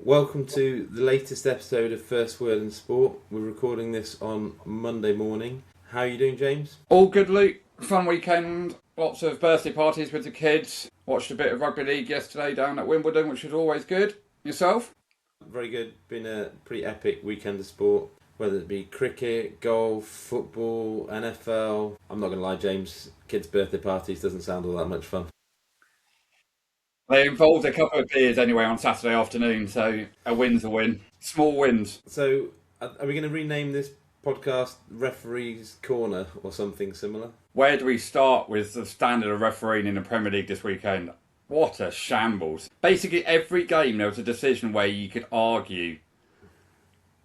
Welcome to the latest episode of First Word in Sport. We're recording this on Monday morning. How are you doing, James? All good, Luke. Fun weekend. Lots of birthday parties with the kids. Watched a bit of rugby league yesterday down at Wimbledon, which was always good. Yourself? Very good. Been a pretty epic weekend of sport. Whether it be cricket, golf, football, NFL. I'm not going to lie, James. Kids' birthday parties doesn't sound all that much fun. They involved a couple of beers anyway on Saturday afternoon, so a win's a win. Small wins. So, are we going to rename this podcast Referee's Corner or something similar? Where do we start with the standard of refereeing in the Premier League this weekend? What a shambles. Basically, every game there was a decision where you could argue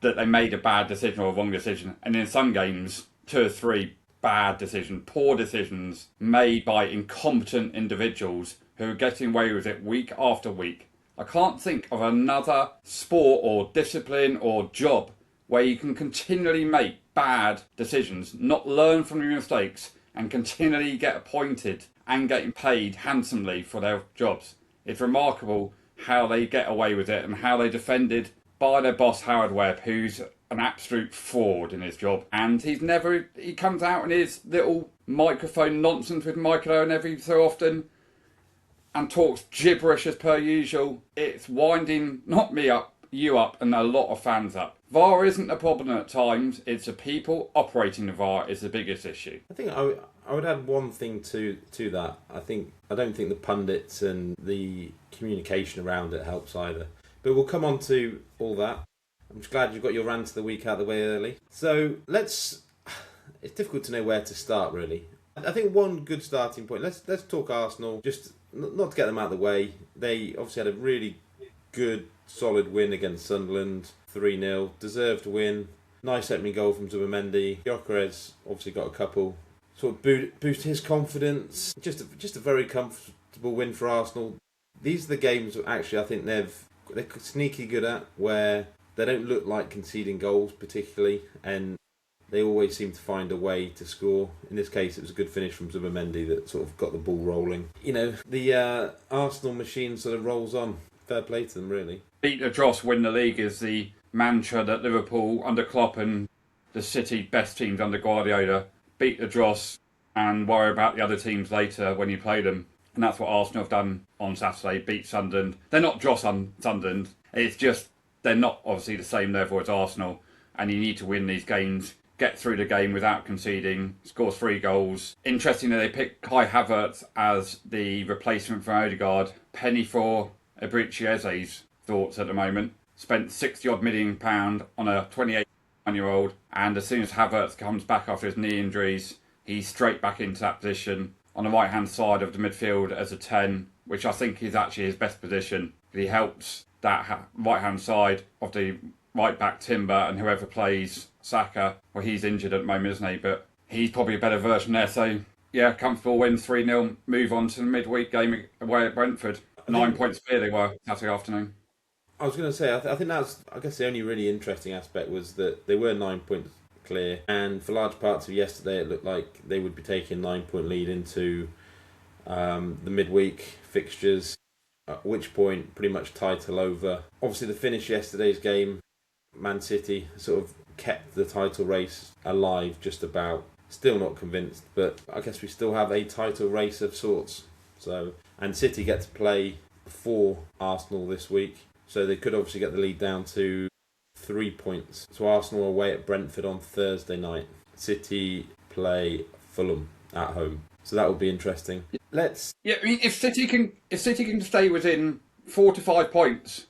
that they made a bad decision or a wrong decision. And in some games, 2 or 3 bad decisions, poor decisions made by incompetent individuals who are getting away with it week after week. I can't think of another sport or discipline or job where you can continually make bad decisions, not learn from your mistakes, and continually get appointed and getting paid handsomely for their jobs. It's remarkable how they get away with it and how they defended by their boss Howard Webb, who's an absolute fraud in his job. And he comes out in his little microphone nonsense with Michael Owen every so often and talks gibberish as per usual. It's winding not me up, you up, and a lot of fans up. VAR isn't a problem at times. It's the people operating the VAR is the biggest issue. I think I would add one thing to that. I don't think the pundits and the communication around it helps either. But we'll come on to all that. I'm just glad you've got your rant of the week out of the way early. So it's difficult to know where to start, really. I think one good starting point, let's talk Arsenal, just not to get them out of the way. They obviously had a really good, solid win against Sunderland, 3-0, deserved win. Nice opening goal from Zubimendi. Gyökeres obviously got a couple, sort of boost his confidence. Just a very comfortable win for Arsenal. These are the games actually I think they're sneaky good at, where they don't look like conceding goals particularly, and they always seem to find a way to score. In this case, it was a good finish from Zubimendi that sort of got the ball rolling. You know, the Arsenal machine sort of rolls on. Fair play to them, really. Beat the dross, win the league is the mantra that Liverpool under Klopp and the City best teams under Guardiola. Beat the dross and worry about the other teams later when you play them. And that's what Arsenal have done on Saturday, beat Sunderland. They're not dross on Sunderland. It's just they're not obviously the same level as Arsenal. And you need to win these games, get through the game without conceding, score 3 goals. Interestingly, they picked Kai Havertz as the replacement for Odegaard. Penny for Eze's thoughts at the moment. Spent £60-odd million on a 28-year-old, and as soon as Havertz comes back after his knee injuries, he's straight back into that position on the right-hand side of the midfield as a 10, which I think is actually his best position. He helps that right-hand side of the right-back Timber and whoever plays Saka. Well, he's injured at the moment, isn't he? But he's probably a better version there. So, yeah, comfortable win, 3-0, move on to the midweek game away at Brentford. 9 points clear they were Saturday afternoon. I was going to say, I think that's, I guess the only really interesting aspect was that they were 9 points clear, and for large parts of yesterday it looked like they would be taking a 9-point lead into the midweek fixtures, at which point pretty much title over. Obviously the finish yesterday's game, Man City sort of kept the title race alive just about. Still not convinced, but I guess we still have a title race of sorts. So, and City get to play before Arsenal this week, so they could obviously get the lead down to 3 points. So Arsenal are away at Brentford on Thursday night. City play Fulham at home, so that will be interesting. I mean, if City can stay within 4 to 5 points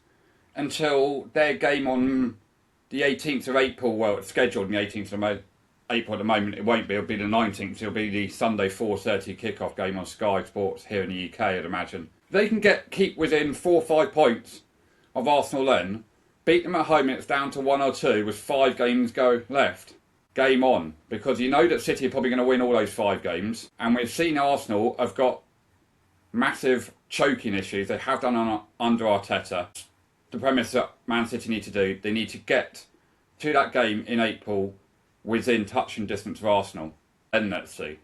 until their game on the 18th of April, well, it's scheduled on the 18th of April at the moment. It won't be. It'll be the 19th. It'll be the Sunday 4:30 kickoff game on Sky Sports here in the UK, I'd imagine. If they can keep within 4 or 5 points of Arsenal then, beat them at home, it's down to 1 or 2 with 5 games go left. Game on. Because you know that City are probably going to win all those 5 games. And we've seen Arsenal have got massive choking issues. They have done under Arteta. The premise that Man City need to do, they need to get to that game in April within touching distance of Arsenal. And let's see.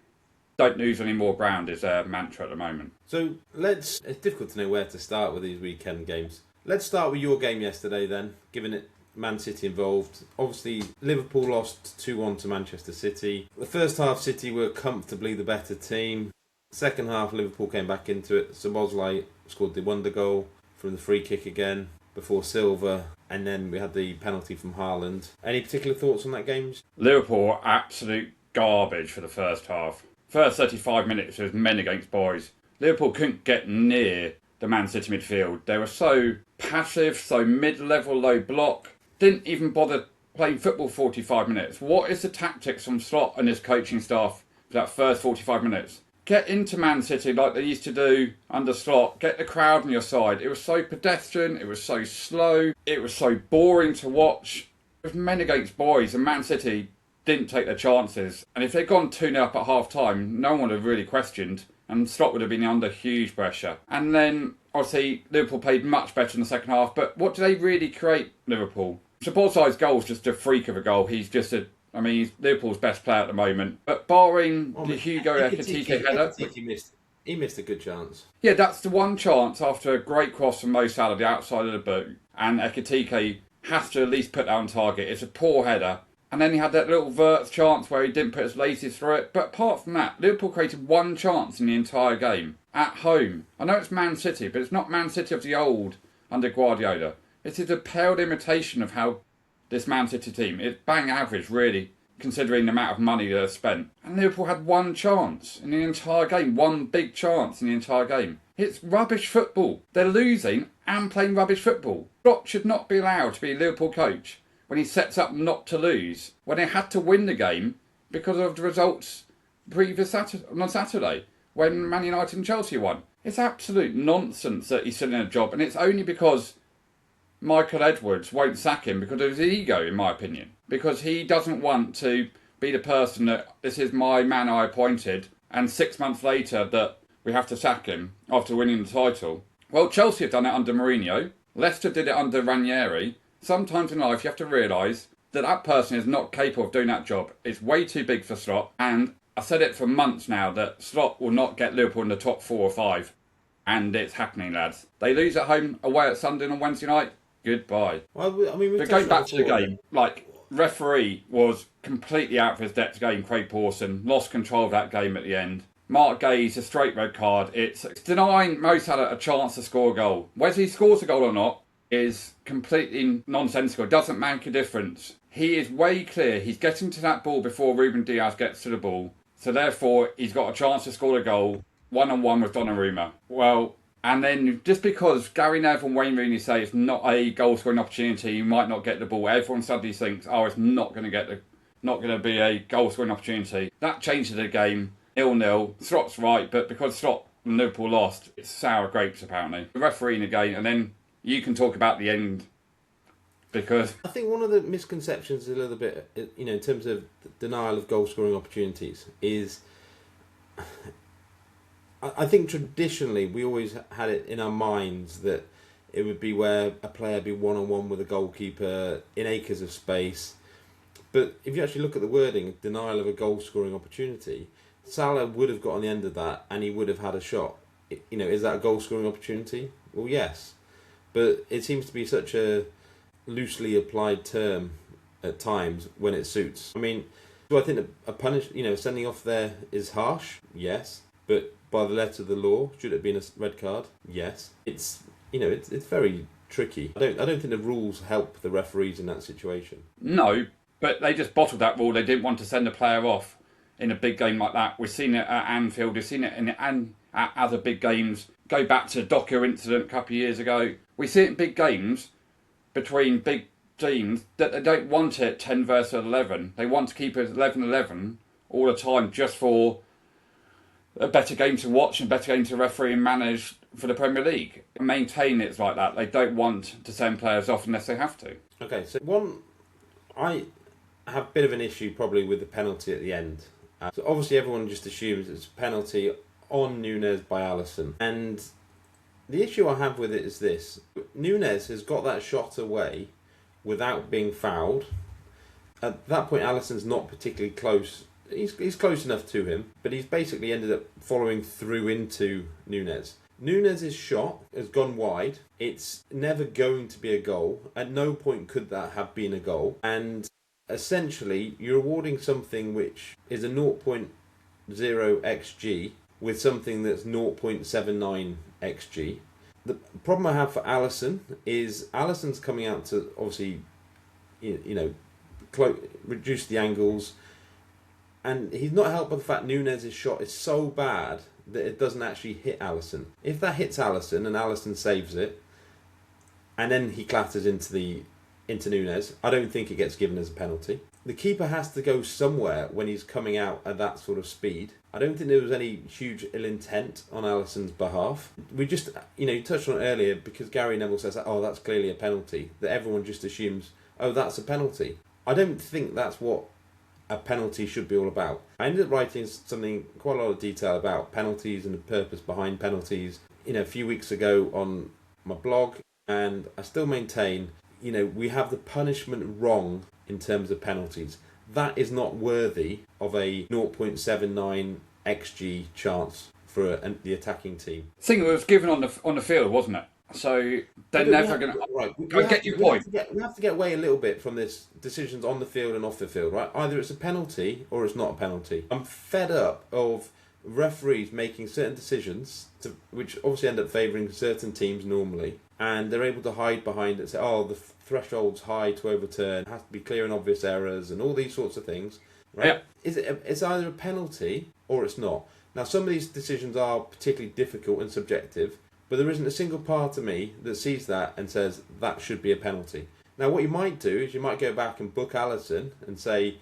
Don't lose any more ground is their mantra at the moment. So it's difficult to know where to start with these weekend games. Let's start with your game yesterday then, given it Man City involved. Obviously, Liverpool lost 2-1 to Manchester City. The first half, City were comfortably the better team. Second half, Liverpool came back into it. Szoboszlai scored the wonder goal from the free kick again before Silva, and then we had the penalty from Haaland. Any particular thoughts on that game? Liverpool were absolute garbage for the first half. First 35 minutes was men against boys. Liverpool couldn't get near the Man City midfield. They were so passive, so mid-level, low block. Didn't even bother playing football 45 minutes. What is the tactics from Slot and his coaching staff for that first 45 minutes? Get into Man City like they used to do under Slot. Get the crowd on your side. It was so pedestrian. It was so slow. It was so boring to watch. It was men against boys, and Man City didn't take their chances. And if they'd gone 2-0 up at half-time, no one would have really questioned, and Slot would have been under huge pressure. And then, obviously, Liverpool played much better in the second half, but what do they really create, Liverpool? Szoboszlai's goal is just a freak of a goal. He's Liverpool's best player at the moment. But barring the Hugo Ekitike header... He missed a good chance. Yeah, that's the one chance after a great cross from Mo Salah, the outside of the boot. And Ekitike has to at least put that on target. It's a poor header. And then he had that little Wirtz chance where he didn't put his laces through it. But apart from that, Liverpool created one chance in the entire game. At home. I know it's Man City, but it's not Man City of the old under Guardiola. It is a pale imitation of how this Man City team, it's bang average really, considering the amount of money they've spent. And Liverpool had one chance in the entire game. One big chance in the entire game. It's rubbish football. They're losing and playing rubbish football. Klopp should not be allowed to be a Liverpool coach when he sets up not to lose, when they had to win the game because of the results on Saturday, when Man United and Chelsea won. It's absolute nonsense that he's still in a job, and it's only because Michael Edwards won't sack him because of his ego, in my opinion. Because he doesn't want to be the person that, this is my man I appointed, and 6 months later that we have to sack him after winning the title. Well, Chelsea have done it under Mourinho. Leicester did it under Ranieri. Sometimes in life you have to realise that that person is not capable of doing that job. It's way too big for Slot, and I've said it for months now that Slot will not get Liverpool in the top 4 or 5. And it's happening, lads. They lose at home away at Sunderland on Wednesday night. Goodbye. Well, I mean, but going back to the game, referee was completely out of his depth game, Craig Pawson. Lost control of that game at the end. Mark Guehi's a straight red card. It's denying Mo Salah a chance to score a goal. Whether he scores a goal or not is completely nonsensical. It doesn't make a difference. He is way clear. He's getting to that ball before Ruben Diaz gets to the ball. So therefore, he's got a chance to score a goal. 1-on-1 with Donnarumma. Well, and then just because Gary Neville and Wayne Rooney say it's not a goal scoring opportunity, you might not get the ball. Everyone suddenly thinks, oh, it's not going to be a goal scoring opportunity. That changes the game. 0-0. Slot's right, but because Slot and Liverpool lost, it's sour grapes apparently. The referee in the game, and then you can talk about the end. Because I think one of the misconceptions a little bit, in terms of denial of goal scoring opportunities is, I think traditionally we always had it in our minds that it would be where a player be 1-on-1 with a goalkeeper in acres of space. But if you actually look at the wording, denial of a goal scoring opportunity, Salah would have got on the end of that and he would have had a shot. Is that a goal scoring opportunity? Well, yes. But it seems to be such a loosely applied term at times when it suits. I mean, do I think that a sending off there is harsh? Yes. But by the letter of the law, should it have been a red card? Yes. It's very tricky. I don't think the rules help the referees in that situation. No, but they just bottled that rule. They didn't want to send a player off in a big game like that. We've seen it at Anfield. We've seen it at other big games. Go back to the Docker incident a couple of years ago. We see it in big games between big teams that they don't want it 10 versus 11. They want to keep it 11-11 all the time just for a better game to watch and better game to referee and manage for the Premier League. Maintain it's like that. They don't want to send players off unless they have to. Okay, so I have a bit of an issue probably with the penalty at the end. So obviously everyone just assumes it's a penalty on Nunes by Alisson. And the issue I have with it is this. Nunes has got that shot away without being fouled. At that point, Alisson's not particularly close. He's close enough to him, but he's basically ended up following through into Nunes. Núñez's shot has gone wide. It's never going to be a goal. At no point could that have been a goal. And essentially, you're awarding something which is a 0.0 xg with something that's 0.79 xg. The problem I have for Alisson is Alisson's coming out to obviously, reduce the angles, and he's not helped by the fact Núñez's shot is so bad that it doesn't actually hit Alisson. If that hits Alisson and Alisson saves it, and then he clatters into Núñez, I don't think it gets given as a penalty. The keeper has to go somewhere when he's coming out at that sort of speed. I don't think there was any huge ill intent on Alisson's behalf. We just, you touched on it earlier, because Gary Neville says, oh, that's clearly a penalty, that everyone just assumes, oh, that's a penalty. I don't think that's what a penalty should be all about. I ended up writing quite a lot of detail about penalties and the purpose behind penalties, a few weeks ago on my blog, and I still maintain, we have the punishment wrong in terms of penalties. That is not worthy of a 0.79 xg chance for the attacking team. I think it was given on the field, wasn't it? So they're never going to... Right. I get your point. We have to get away a little bit from this decisions on the field and off the field, right? Either it's a penalty or it's not a penalty. I'm fed up of referees making certain decisions, which obviously end up favouring certain teams normally, and they're able to hide behind it and say, oh, the threshold's high to overturn, has to be clear and obvious errors, and all these sorts of things, right? Yeah. It's either a penalty or it's not. Now, some of these decisions are particularly difficult and subjective, but there isn't a single part of me that sees that and says that should be a penalty. Now, what you might do is you might go back and book Alisson and say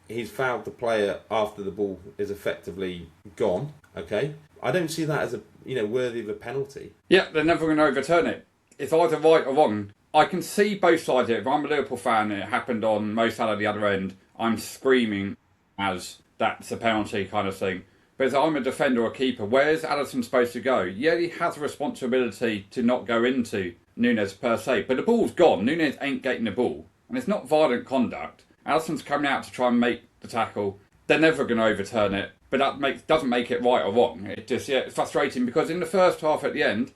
he's fouled the player after the ball is effectively gone. Okay, I don't see that as worthy of a penalty. Yeah, they're never going to overturn it. It's either right or wrong. I can see both sides of it. If I'm a Liverpool fan and it happened on Mo Salah at the other end, I'm screaming as that's a penalty kind of thing. But if I'm a defender or a keeper, where's Alisson supposed to go? Yeah, he has a responsibility to not go into Núñez per se, but the ball's gone. Núñez ain't getting the ball, and it's not violent conduct. Alisson's coming out to try and make the tackle. They're never going to overturn it, but that doesn't make it right or wrong. It's frustrating because in the first half at the end,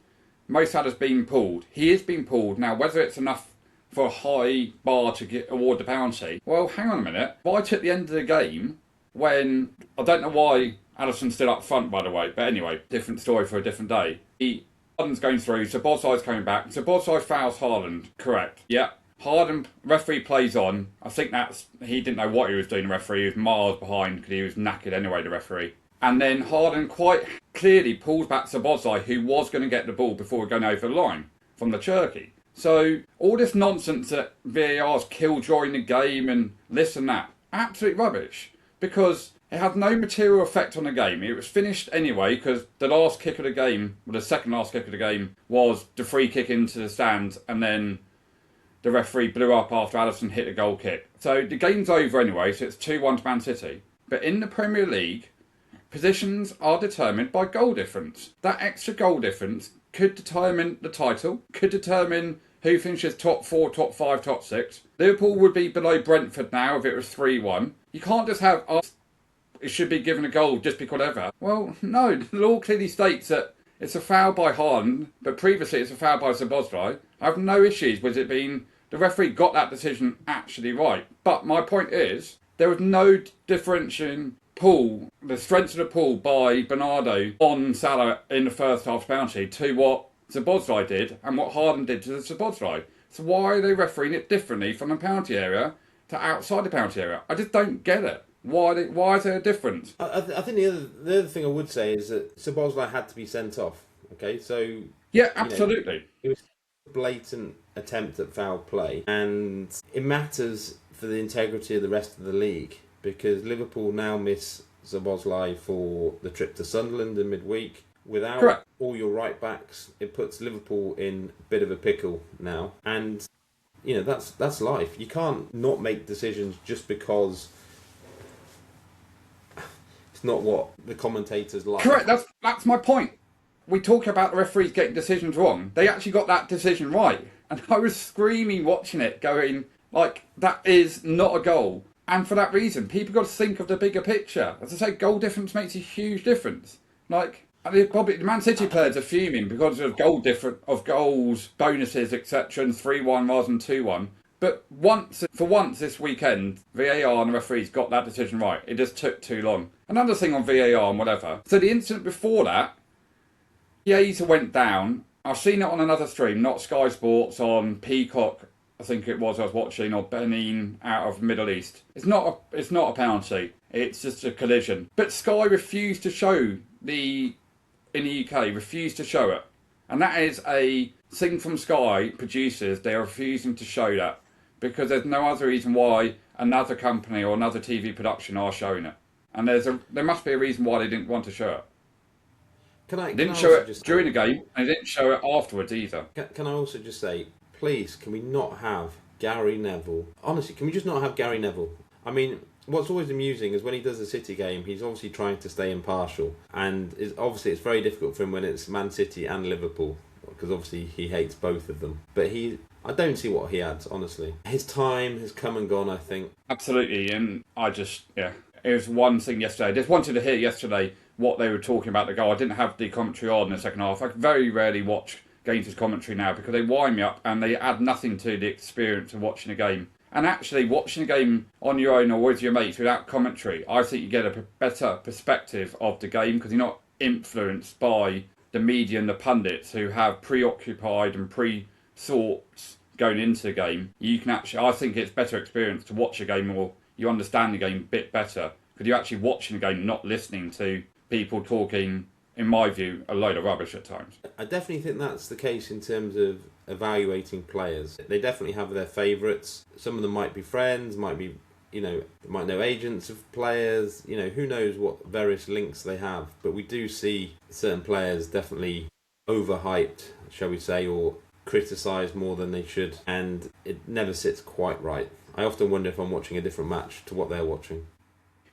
Mo Salah's been pulled. He is being pulled. Now, whether it's enough for a high bar to award the penalty, well, hang on a minute. Right at the end of the game, when I don't know why Alisson's still up front, by the way, but anyway, different story for a different day. Haaland's going through, so Boszai's coming back. So Boszai fouls Haaland, correct? Yeah. Haaland, referee plays on. I think he didn't know what he was doing, the referee. He was miles behind because he was knackered anyway, the referee. And then Haaland quite clearly pulls back Boszai, who was going to get the ball before going over the line from the Turkey. So all this nonsense that VAR's killjoy the game and this and that, absolute rubbish. Because it had no material effect on the game. It was finished anyway because the last kick of the game, well, the second last kick of the game, was the free kick into the stands, and then the referee blew up after Alisson hit a goal kick. So the game's over anyway, so it's 2-1 to Man City. But in the Premier League, positions are determined by goal difference. That extra goal difference could determine the title, could determine who finishes top 4, top 5, top 6. Liverpool would be below Brentford now if it was 3-1. You can't just have... it should be given a goal just because whatever. Well, no, the law clearly states that it's a foul by Haaland, but previously it's a foul by Szoboszlai. I have no issues with it being the referee got that decision actually right. But my point is, there was no differentiating pull, the strength of the pull by Bernardo on Salah in the first half penalty to what Szoboszlai did and what Haaland did to Szoboszlai. So why are they refereeing it differently from the penalty area to outside the penalty area? I just don't get it. Why is there a difference? I think the other thing I would say is that Szoboszlai had to be sent off. Okay, so yeah, absolutely. It was a blatant attempt at foul play, and it matters for the integrity of the rest of the league because Liverpool now miss Szoboszlai for the trip to Sunderland in midweek. Without Correct. All your right backs, it puts Liverpool in a bit of a pickle now, and that's life. You can't not make decisions just because it's not what the commentators like. Correct, that's my point. We talk about the referees getting decisions wrong. They actually got that decision right. And I was screaming watching it, going, that is not a goal. And for that reason, people got to think of the bigger picture. As I say, goal difference makes a huge difference. I mean, probably the Man City players are fuming because of goals, bonuses, etc., and 3-1 rather than 2-1. But for once this weekend, VAR and the referees got that decision right. It just took too long. Another thing on VAR and whatever. So the incident before that, Chiesa went down. I've seen it on another stream, not Sky Sports, on Peacock, I think it was I was watching, or Benin out of Middle East. It's not a penalty. It's just a collision. But Sky refused to show in the UK, refused to show it. And that is a thing from Sky producers. They are refusing to show that because there's no other reason why another company or another TV production are showing it. And there must be a reason why they didn't want to show it. They didn't show it during the game, and they didn't show it afterwards either. Can I also just say, please, can we not have Gary Neville? Honestly, can we just not have Gary Neville? I mean, what's always amusing is when he does a City game, he's obviously trying to stay impartial. And obviously it's very difficult for him when it's Man City and Liverpool, because obviously he hates both of them. But I don't see what he adds, honestly. His time has come and gone, I think. Absolutely, and it was one thing yesterday. I just wanted to hear yesterday what they were talking about the goal. I didn't have the commentary on in the second half. I very rarely watch games' commentary now because they wind me up and they add nothing to the experience of watching a game. And actually, watching a game on your own or with your mates without commentary, I think you get a better perspective of the game because you're not influenced by the media and the pundits who have preoccupied and pre-thoughts going into the game. I think it's better experience to watch a game, or you understand the game a bit better because you're actually watching the game, not listening to people talking, in my view, a load of rubbish at times. I definitely think that's the case in terms of evaluating players. They definitely have their favourites. Some of them might be friends, might know agents of players, who knows what various links they have. But we do see certain players definitely overhyped, shall we say, or criticised more than they should, and it never sits quite right. I often wonder if I'm watching a different match to what they're watching.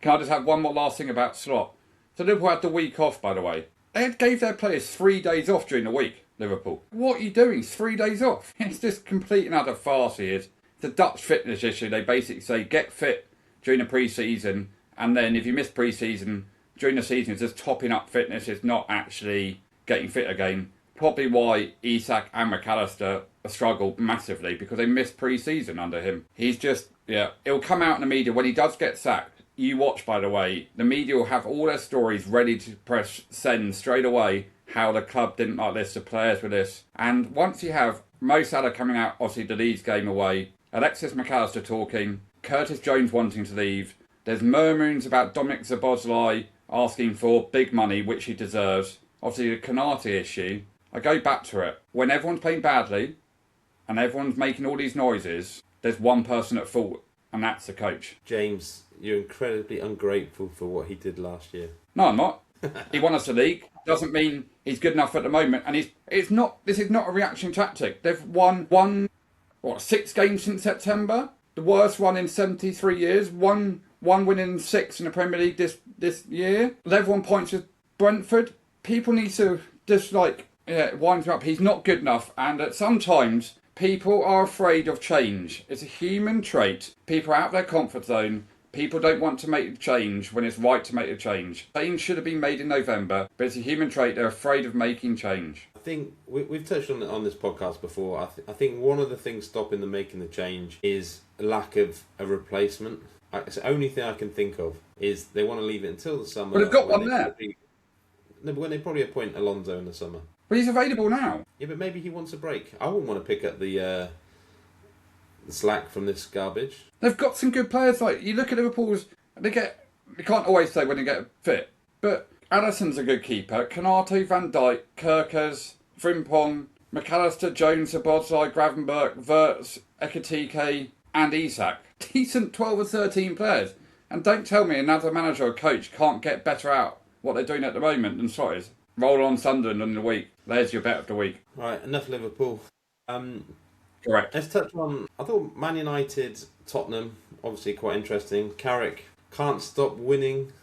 Can I just have one more last thing about Slot? So Liverpool had the week off, by the way. They gave their players 3 days off during the week, Liverpool. What are you doing? 3 days off? It's just complete and utter farce here. It's a Dutch fitness issue. They basically say get fit during the pre-season, and then if you miss pre-season, during the season it's just topping up fitness. It's not actually getting fit again. Probably why Isak and McAllister struggled massively, because they missed pre-season under him. He's just, it'll come out in the media when he does get sacked. You watch, by the way, the media will have all their stories ready to press send straight away, how the club didn't like this, the players were this. And once you have Mo Salah coming out, obviously the Leeds game away, Alexis McAllister talking, Curtis Jones wanting to leave, there's murmurings about Dominic Szoboszlai asking for big money, which he deserves. Obviously the Konate issue, I go back to it. When everyone's playing badly and everyone's making all these noises, there's one person at fault, and that's the coach. James, you're incredibly ungrateful for what he did last year. No, I'm not. He won us the league. Doesn't mean he's good enough at the moment. And this is not a reaction tactic. They've won 6 games since September? The worst one in 73 years. One win in 6 in the Premier League this year. They've won points with Brentford. People need to just wind him up. He's not good enough. And sometimes people are afraid of change. It's a human trait. People are out of their comfort zone. People don't want to make a change when it's right to make a change. Change should have been made in November, but it's a human trait. They're afraid of making change. I think we've touched on this podcast before. I think one of the things stopping them making the change is a lack of a replacement. It's the only thing I can think of is they want to leave it until the summer. But they've got one there. No, but when they probably appoint Alonso in the summer. But he's available now. Yeah, but maybe he wants a break. I wouldn't want to pick up the slack from this garbage. They've got some good players. Like, you look at Liverpool's, you can't always say when they get fit, but Addison's a good keeper. Konate, Van Dijk, Kirkers, Frimpong, McAllister, Jones, Szoboszlai, Gravenberch, Wirtz, Ekitike, and Isak. Decent 12 or 13 players. And don't tell me another manager or coach can't get better out what they're doing at the moment than Slot. Roll on Sunderland in the week. There's your bet of the week. Right, enough Liverpool. Correct. Let's touch on, I thought Man United, Tottenham, obviously quite interesting. Carrick can't stop winning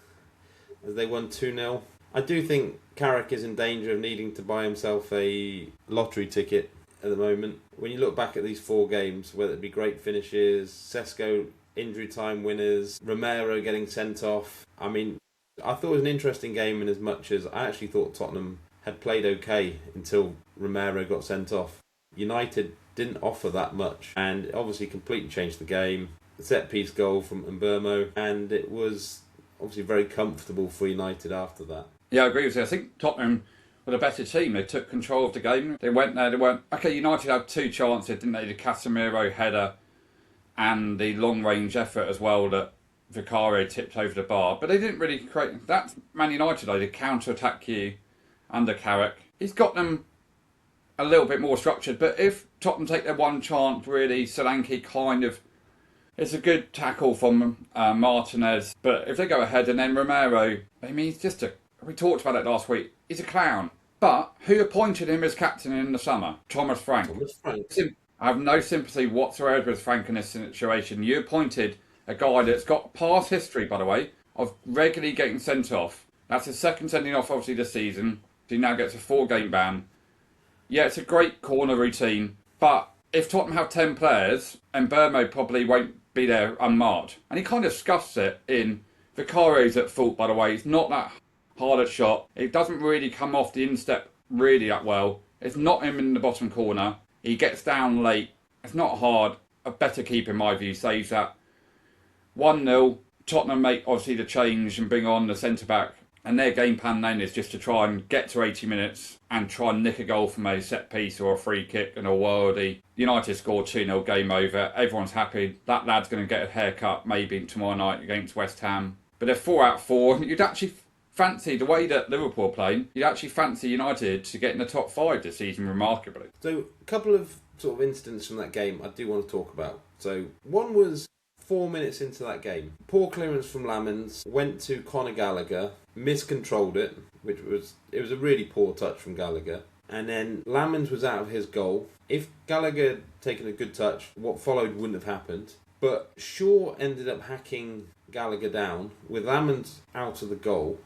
as they won 2-0. I do think Carrick is in danger of needing to buy himself a lottery ticket at the moment. When you look back at these 4 games, whether it be great finishes, Sesko injury time winners, Romero getting sent off, I mean, I thought it was an interesting game in as much as I actually thought Tottenham had played okay until Romero got sent off. United didn't offer that much and obviously completely changed the game. Set piece goal from Mbeumo, and it was obviously very comfortable for United after that. Yeah, I agree with you. I think Tottenham were the better team. They took control of the game. They went there, they weren't... Okay, United had two chances, didn't they? The Casemiro header and the long-range effort as well that Vicario tipped over the bar. But they didn't really create... That's Man United, though. They counter-attack you under Carrick. He's got them a little bit more structured. But if Tottenham take their one chance, really, Solanke kind of... It's a good tackle from Martinez. But if they go ahead and then Romero... I mean, he's just a... We talked about it last week. He's a clown. But who appointed him as captain in the summer? Thomas Frank. I have no sympathy whatsoever with Frank in this situation. You appointed a guy that's got past history, by the way, of regularly getting sent off. That's his second sending off, obviously, this season. He now gets a 4-game ban. Yeah, it's a great corner routine. But if Tottenham have 10 players, Mbeumo probably won't be there unmarked. And he kind of scuffs it in... Vicario's at fault, by the way. It's not that hard a shot. It doesn't really come off the instep really that well. It's not him in the bottom corner. He gets down late. It's not hard. A better keeper, in my view, saves that. 1-0. Tottenham make, obviously, the change and bring on the centre-back. And their game plan then is just to try and get to 80 minutes and try and nick a goal from a set-piece or a free kick and a worldie. United scored 2-0, game over. Everyone's happy. That lad's going to get a haircut maybe tomorrow night against West Ham. But they're 4 out of 4. You'd actually... fancy the way that Liverpool are playing, you'd actually fancy United to get in the top 5 this season, remarkably. So, a couple of sort of incidents from that game I do want to talk about. So, one was 4 minutes into that game. Poor clearance from Lamens, went to Conor Gallagher, miscontrolled it, it was a really poor touch from Gallagher. And then Lamens was out of his goal. If Gallagher had taken a good touch, what followed wouldn't have happened. But Shaw ended up hacking Gallagher down with Lamens out of the goal.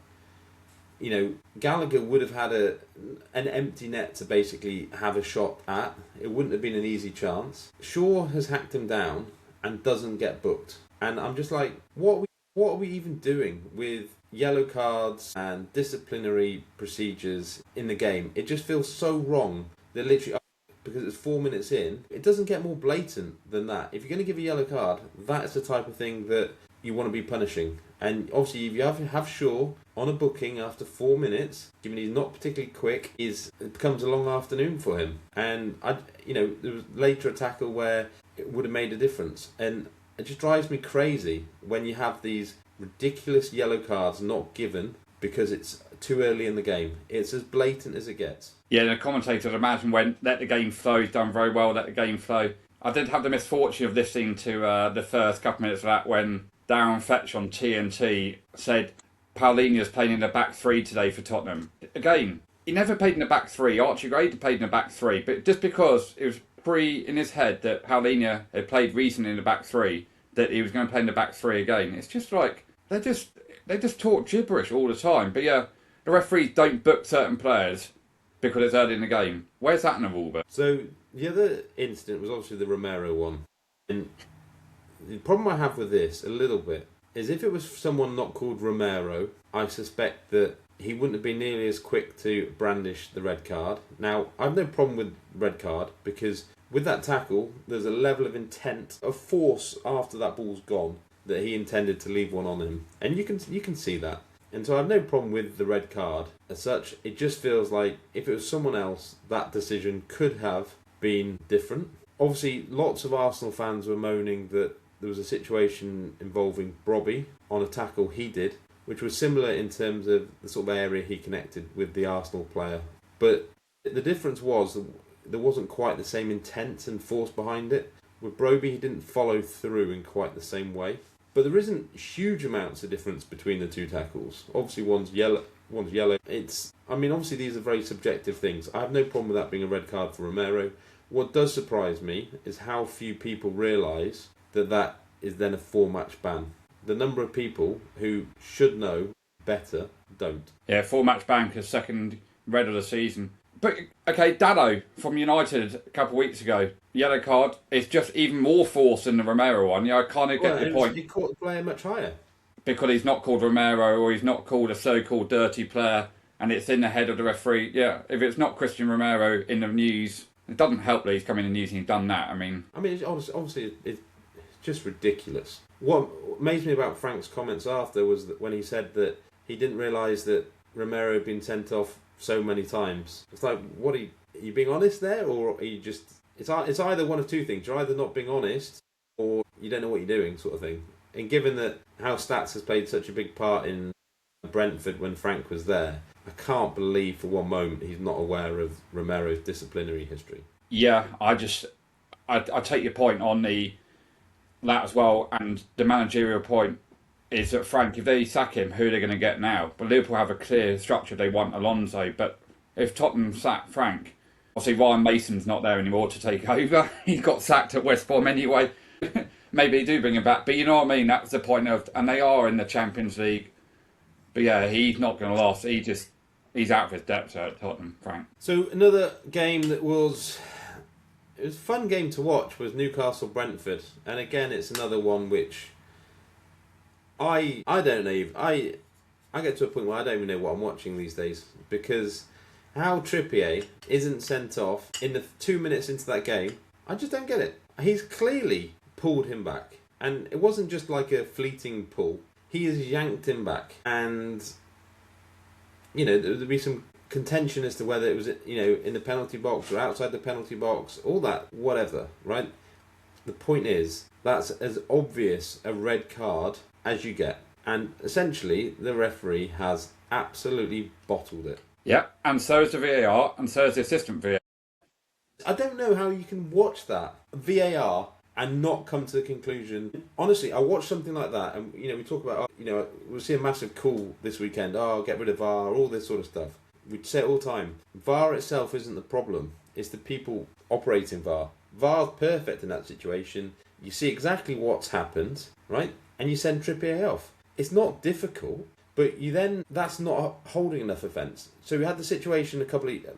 You know, Gallagher would have had an empty net to basically have a shot at. It wouldn't have been an easy chance. Shaw has hacked him down and doesn't get booked. And I'm just like, what are we even doing with yellow cards and disciplinary procedures in the game? It just feels so wrong. They're literally, because it's 4 minutes in, it doesn't get more blatant than that. If you're going to give a yellow card, that's the type of thing that you want to be punishing. And obviously, if you have Shaw on a booking after 4 minutes, given he's not particularly quick, it becomes a long afternoon for him. And there was later a tackle where it would have made a difference. And it just drives me crazy when you have these ridiculous yellow cards not given because it's too early in the game. It's as blatant as it gets. Yeah, the commentator, I'd imagine, went, let the game flow. He's done very well, let the game flow. I did have the misfortune of listening to the first couple of minutes of that when Darren Fetch on TNT said Paulinho's playing in the back 3 today for Tottenham. Again, he never played in the back 3. Archie Gray played in the back 3, but just because it was in his head that Paulinho had played recently in the back 3, that he was going to play in the back 3 again. It's just like they just talk gibberish all the time. But yeah, the referees don't book certain players because it's early in the game. Where's that in the rule book? So the other incident was obviously the Romero one. And the problem I have with this, a little bit, is if it was someone not called Romero, I suspect that he wouldn't have been nearly as quick to brandish the red card. Now, I have no problem with red card, because with that tackle, there's a level of intent, of force after that ball's gone, that he intended to leave one on him. And you can see that. And so I have no problem with the red card. As such, it just feels like if it was someone else, that decision could have been different. Obviously, lots of Arsenal fans were moaning that there was a situation involving Brobby on a tackle he did, which was similar in terms of the sort of area he connected with the Arsenal player. But the difference was that there wasn't quite the same intent and force behind it. With Brobby, he didn't follow through in quite the same way. But there isn't huge amounts of difference between the two tackles. Obviously, one's yellow. Obviously, these are very subjective things. I have no problem with that being a red card for Romero. What does surprise me is how few people realise that is then a 4-match ban. The number of people who should know better don't. Yeah, 4-match ban because second red of the season. But, okay, Dado from United a couple of weeks ago, yellow card, it's just even more force than the Romero one. Yeah, I kind of get the point. He caught the player much higher. because he's not called Romero or he's not called a so-called dirty player and it's in the head of the referee. Yeah, if it's not Christian Romero in the news, it doesn't help that he's come in the news and he's done that. It's obviously it's just ridiculous. What amazed me about Frank's comments after was that when he said that he didn't realise that Romero had been sent off so many times. It's like, what are you being honest there, or are you just? It's either one of two things. You're either not being honest, or you don't know what you're doing, sort of thing. And given that how stats has played such a big part in Brentford when Frank was there, I can't believe for one moment he's not aware of Romero's disciplinary history. Yeah, I take your point on that as well, and the managerial point is that Frank, if they sack him, who are they going to get now? But Liverpool have a clear structure. They want Alonso, but if Tottenham sack Frank, obviously Ryan Mason's not there anymore to take over. He got sacked at West Brom anyway. Maybe they do bring him back, but you know what I mean? That's the point of, and they are in the Champions League. But yeah, he's not going to last. He's out of his depth at Tottenham, Frank. So another game that was a fun game to watch was Newcastle Brentford, and again it's another one which I don't know. I get to a point where I don't even know what I'm watching these days, because how Trippier isn't sent off in the 2 minutes into that game, I just don't get it. He's clearly pulled him back, and it wasn't just like a fleeting pull. He has yanked him back, and there'd be some contention as to whether it was in the penalty box or outside the penalty box, all that, whatever, right? The point is, that's as obvious a red card as you get, and essentially the referee has absolutely bottled it. Yeah, and so is the VAR, and so is the assistant VAR. I don't know how you can watch that VAR and not come to the conclusion. Honestly, I watched something like that, and we talk about we'll see a massive call this weekend. Get rid of VAR, all this sort of stuff. We say it all the time. VAR itself isn't the problem. It's the people operating VAR. VAR's perfect in that situation. You see exactly what's happened, right? And you send Trippier off. It's not difficult, but that's not holding enough offence. So we had the situation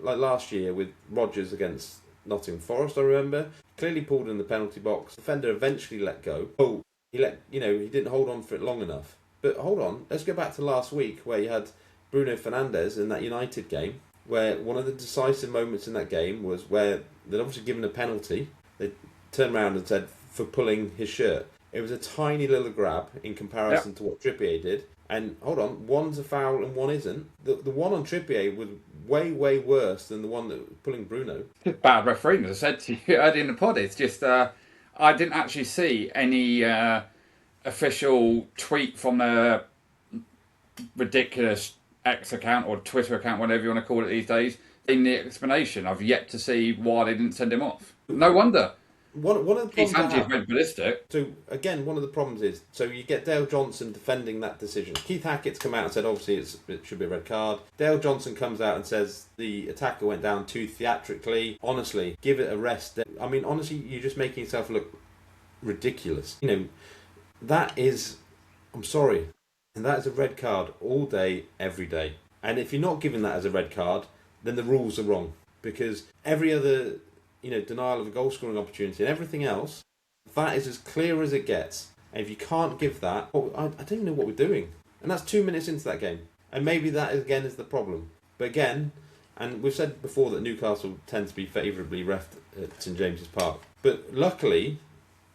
like last year with Rodgers against Nottingham Forest, I remember. Clearly pulled in the penalty box. Defender eventually let go. He didn't hold on for it long enough. But hold on, let's go back to last week where you had Bruno Fernandes in that United game, where one of the decisive moments in that game was where they'd obviously given a penalty. They turned around and said for pulling his shirt. It was a tiny little grab in comparison to what Trippier did. And hold on, one's a foul and one isn't. The one on Trippier was way, way worse than the one that was pulling Bruno. Bad refereeing, as I said to you earlier in the pod. It's just, I didn't actually see any official tweet from the ridiculous X account or Twitter account, whatever you want to call it these days, in the explanation. I've yet to see why they didn't send him off. No wonder. One of the Keith problems Hackett went ballistic. So again, one of the problems is, so you get Dale Johnson defending that decision. Keith Hackett's come out and said obviously it should be a red card. Dale Johnson comes out and says the attacker went down too theatrically. Honestly, give it a rest. I mean, honestly, you're just making yourself look ridiculous. That is, I'm sorry, and that is a red card all day, every day. And if you're not given that as a red card, then the rules are wrong, because every other denial of a goal scoring opportunity and everything else, that is as clear as it gets. And if you can't give that, I don't even know what we're doing. And that's 2 minutes into that game. And maybe that again is the problem. But again, and we've said before that Newcastle tend to be favourably refed at St James's Park. But luckily,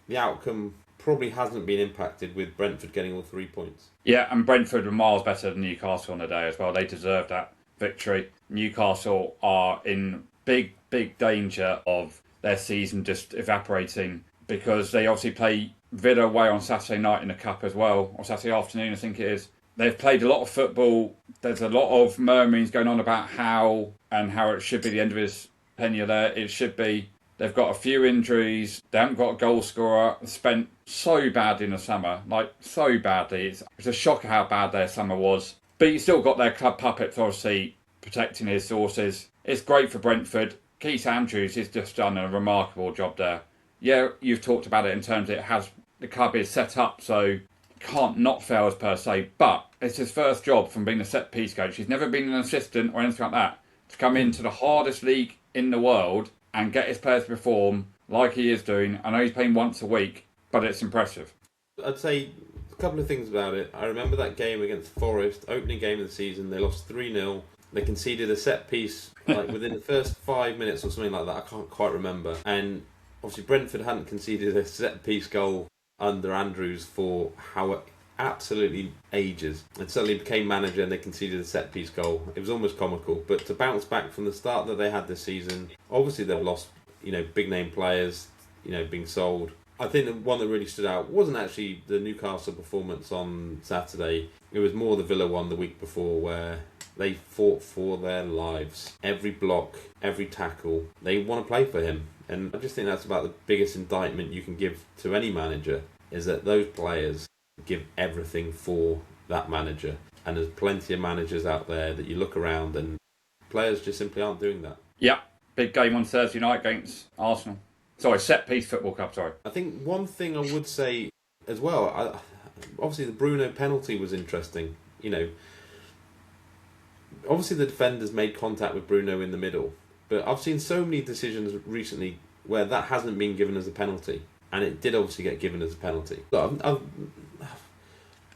the outcome probably hasn't been impacted with Brentford getting all 3 points. Yeah, and Brentford were miles better than Newcastle on the day as well. They deserved that victory. Newcastle are in big danger of their season just evaporating, because they obviously play Villa away on Saturday night in the Cup as well, or Saturday afternoon I think it is. They've played a lot of football. There's a lot of murmurings going on about how it should be the end of his tenure there. It should be. They've got a few injuries. They haven't got a goal scorer. Spent so badly in the summer, like so badly. It's a shocker how bad their summer was. But you still got their club puppets obviously protecting his sources. It's great for Brentford. Keith Andrews has just done a remarkable job there. Yeah, you've talked about it in terms of the club is set up so can't not fail as per se, but it's his first job from being a set piece coach. He's never been an assistant or anything like that. To come into the hardest league in the world and get his players to perform like he is doing. I know he's playing once a week, but it's impressive. I'd say A couple of things about it. I remember that game against Forest, opening game of the season. They lost 3-0. They conceded a set piece like within the first 5 minutes or something like that. I can't quite remember. And obviously Brentford hadn't conceded a set piece goal under Andrews for absolutely ages, and suddenly became manager and they conceded a set piece goal. It was almost comical. But to bounce back from the start that they had this season, obviously they've lost, big name players, being sold. I think the one that really stood out wasn't actually the Newcastle performance on Saturday. It was more the Villa one the week before, where they fought for their lives. Every block, every tackle, they want to play for him. And I just think that's about the biggest indictment you can give to any manager, is that those players give everything for that manager. And there's plenty of managers out there that you look around and players just simply aren't doing that. Yeah, big game on Thursday night against Arsenal. Sorry, Set Piece Football Club, sorry. I think one thing I would say as well, obviously the Bruno penalty was interesting. Obviously the defenders made contact with Bruno in the middle, but I've seen so many decisions recently where that hasn't been given as a penalty, and it did obviously get given as a penalty.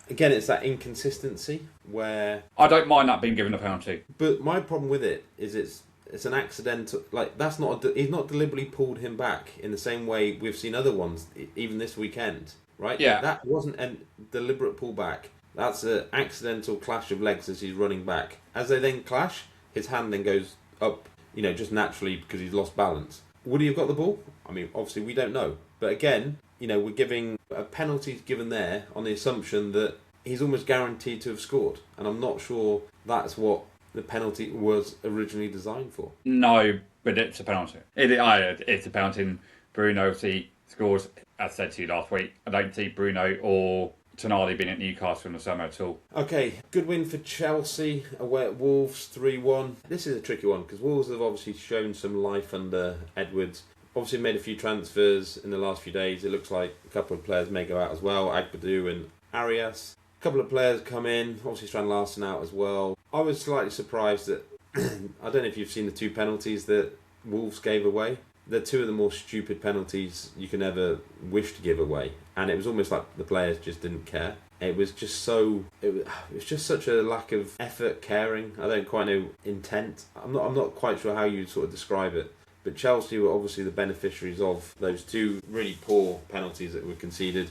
Again, it's that inconsistency where... I don't mind that being given a penalty. But my problem with it is it's an accidental... Like, that's not... He's not deliberately pulled him back in the same way we've seen other ones, even this weekend, right? Yeah. That wasn't a deliberate pullback. That's an accidental clash of legs as he's running back. As they then clash, his hand then goes up, just naturally because he's lost balance. Would he have got the ball? I mean, obviously we don't know. But again, we're giving a penalty given there on the assumption that he's almost guaranteed to have scored. And I'm not sure that's what the penalty was originally designed for. No, but it's a penalty. It's a penalty. And Bruno, he scores, as I said to you last week, I don't see Bruno or Tonali being at Newcastle in the summer at all. Okay, good win for Chelsea away at Wolves, 3-1. This is a tricky one because Wolves have obviously shown some life under Edwards. Obviously made a few transfers in the last few days. It looks like a couple of players may go out as well, Agbadou and Arias. A couple of players come in, obviously Strand Larsen out as well. I was slightly surprised that, I don't know if you've seen the two penalties that Wolves gave away. They're two of the more stupid penalties you can ever wish to give away. And it was almost like the players just didn't care. It was just such a lack of effort, caring. I don't quite know intent. I'm not quite sure how you sort of describe it. But Chelsea were obviously the beneficiaries of those two really poor penalties that were conceded.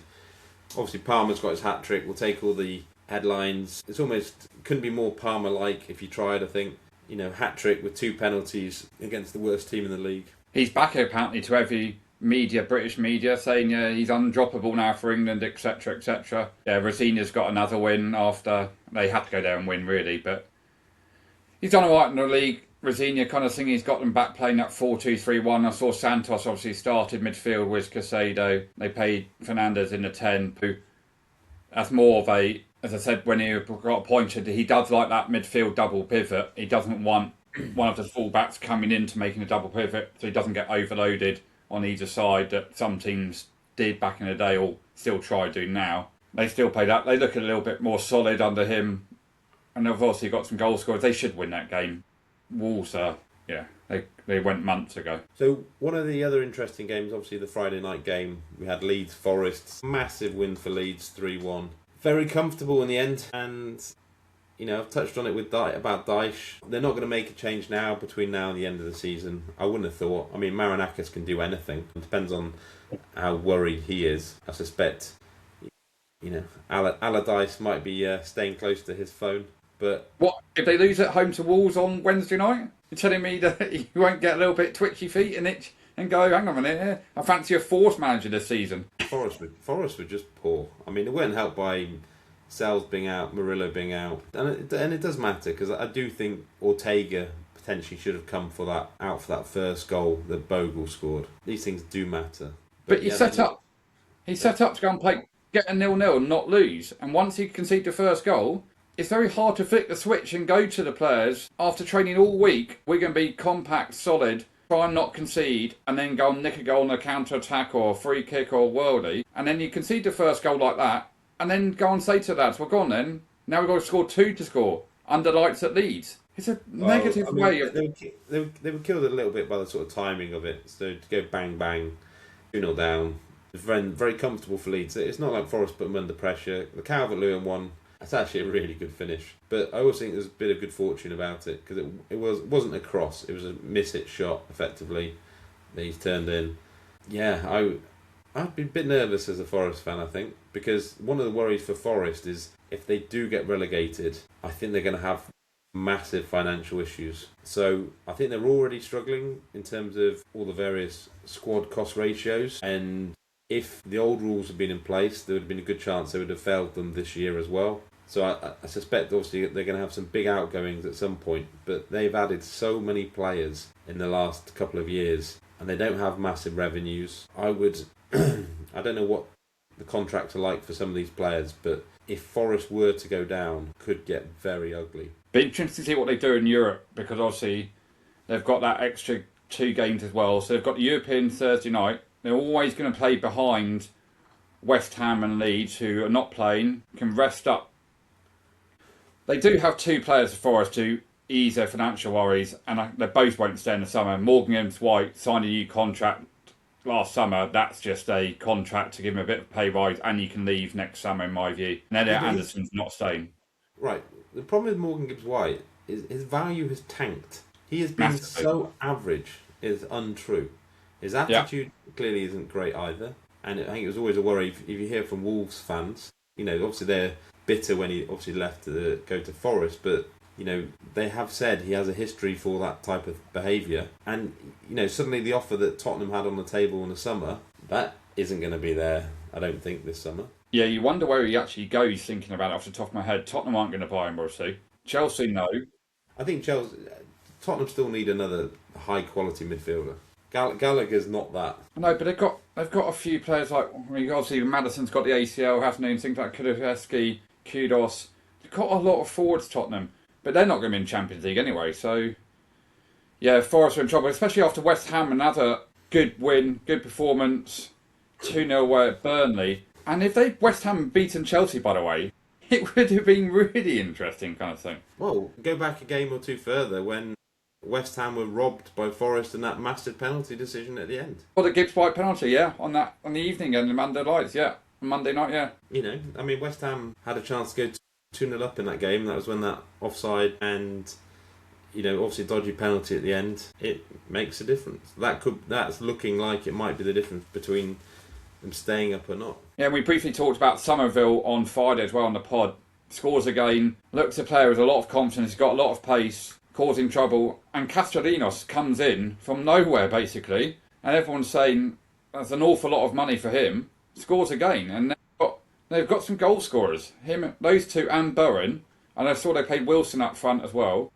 Obviously Palmer's got his hat-trick. We'll take all the headlines. It's almost, couldn't be more Palmer-like if you tried, I think. Hat-trick with two penalties against the worst team in the league. He's back apparently to every British media, saying he's undroppable now for England, etc., etc. Yeah, Rosinia's got another win after they had to go there and win, really, but he's done all right in the league. Rosinia kind of thing, he's got them back playing that 4-2-3-1. I saw Santos obviously started midfield with Caicedo. They paid Fernandes in the 10. That's more of a, as I said, when he got appointed, he does like that midfield double pivot. He doesn't want one of the full-backs coming into making a double pivot so he doesn't get overloaded on either side that some teams did back in the day or still try doing now. They still play that. They look a little bit more solid under him. And they've obviously got some goal scorers. They should win that game. Wolves they went months ago. So one of the other interesting games, obviously the Friday night game, we had Leeds Forest. Massive win for Leeds, 3-1. Very comfortable in the end. And, I've touched on it with about Dyche. They're not going to make a change now between now and the end of the season. I wouldn't have thought. I mean, Marinakis can do anything. It depends on how worried he is. I suspect, Allardyce might be staying close to his phone. But what if they lose at home to Wolves on Wednesday night? You're telling me that you won't get a little bit twitchy feet and itch and go, hang on a minute, I fancy a Force manager this season. Forest were just poor. I mean, it weren't helped by Sells being out, Murillo being out, and it does matter because I do think Ortega potentially should have come for that first goal that Bogle scored. These things do matter. But he set up to go and play, get a 0-0 and not lose. And once he conceded the first goal, it's very hard to flick the switch and go to the players after training all week. We're going to be compact, solid, try and not concede, and then go and nick a goal on a counter-attack or a free kick or a worldie. And then you concede the first goal like that, and then go and say to the lads, well, go on then. Now we've got to score two to score under lights at Leeds. It's a negative way of... They were killed a little bit by the sort of timing of it. So to go bang, bang, 2-0 down, It's very, very comfortable for Leeds. It's not like Forest put them under pressure. The Calvert-Lewin one, that's actually a really good finish. But I also think there's a bit of good fortune about it, because it wasn't a cross. It was a miss-hit shot, effectively, that he's turned in. Yeah, I'd be a bit nervous as a Forest fan, I think, because one of the worries for Forest is if they do get relegated, I think they're going to have massive financial issues. So I think they're already struggling in terms of all the various squad cost ratios, and if the old rules had been in place, there would have been a good chance they would have failed them this year as well. So I suspect obviously they're going to have some big outgoings at some point, but they've added so many players in the last couple of years and they don't have massive revenues. I don't know what the contracts are like for some of these players, but if Forest were to go down, could get very ugly. Be interesting to see what they do in Europe, because obviously they've got that extra 2 games as well. So they've got the European Thursday night. They're always going to play behind West Ham and Leeds, who are not playing, can rest up. They do have 2 players for Forest to ease their financial worries, and they both won't stay in the summer. Morgan Gibbs White signed a new contract last summer. That's just a contract to give him a bit of pay rise, and you can leave next summer, in my view. And Elliot Anderson's not staying. Right. The problem with Morgan Gibbs White is his value has tanked. He has been so average, is untrue. His attitude clearly isn't great either. And I think it was always a worry if you hear from Wolves fans, obviously they're bitter when he obviously left to go to Forest, but they have said he has a history for that type of behaviour. And suddenly the offer that Tottenham had on the table in the summer, that isn't going to be there, I don't think, this summer. Yeah, you wonder where he actually goes, thinking about it off the top of my head. Tottenham aren't going to buy him, obviously. Chelsea, no. I think Tottenham still need another high quality midfielder. Gallagher's not that. No, but they've got a few players like, obviously Maddison's got the ACL, hasn't he? And things like Kulusevski, Kudos. They've got a lot of forwards, Tottenham, but they're not going to be in Champions League anyway. So, yeah, Forest are in trouble, especially after West Ham, another good win, good performance, 2-0 away at Burnley. And if West Ham had beaten Chelsea, by the way, it would have been really interesting kind of thing. Well, go back a game or two further when West Ham were robbed by Forest and that massive penalty decision at the end. Well, the Gibbs White penalty, yeah, on the evening and the Monday nights, yeah. Monday night, yeah. West Ham had a chance to go 2-0 up in that game. That was when that offside and, obviously a dodgy penalty at the end. It makes a difference. That's looking like it might be the difference between them staying up or not. Yeah, we briefly talked about Somerville on Friday as well on the pod. Scores again, looks a player with a lot of confidence, he's got a lot of pace, causing trouble, and Castellanos comes in from nowhere basically, and everyone's saying that's an awful lot of money for him. Scores again, and they've got some goal scorers. Those 2 and Bowen, and I saw they played Wilson up front as well.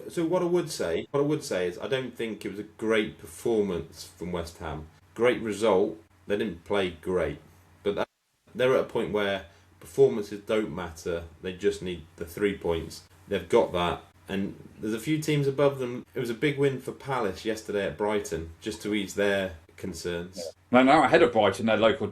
So what I would say is I don't think it was a great performance from West Ham. Great result. They didn't play great, but they're at a point where performances don't matter. They just need the 3 points. They've got that, and there's a few teams above them. It was a big win for Palace yesterday at Brighton, just to ease their concerns. Yeah. They're now ahead of Brighton, their local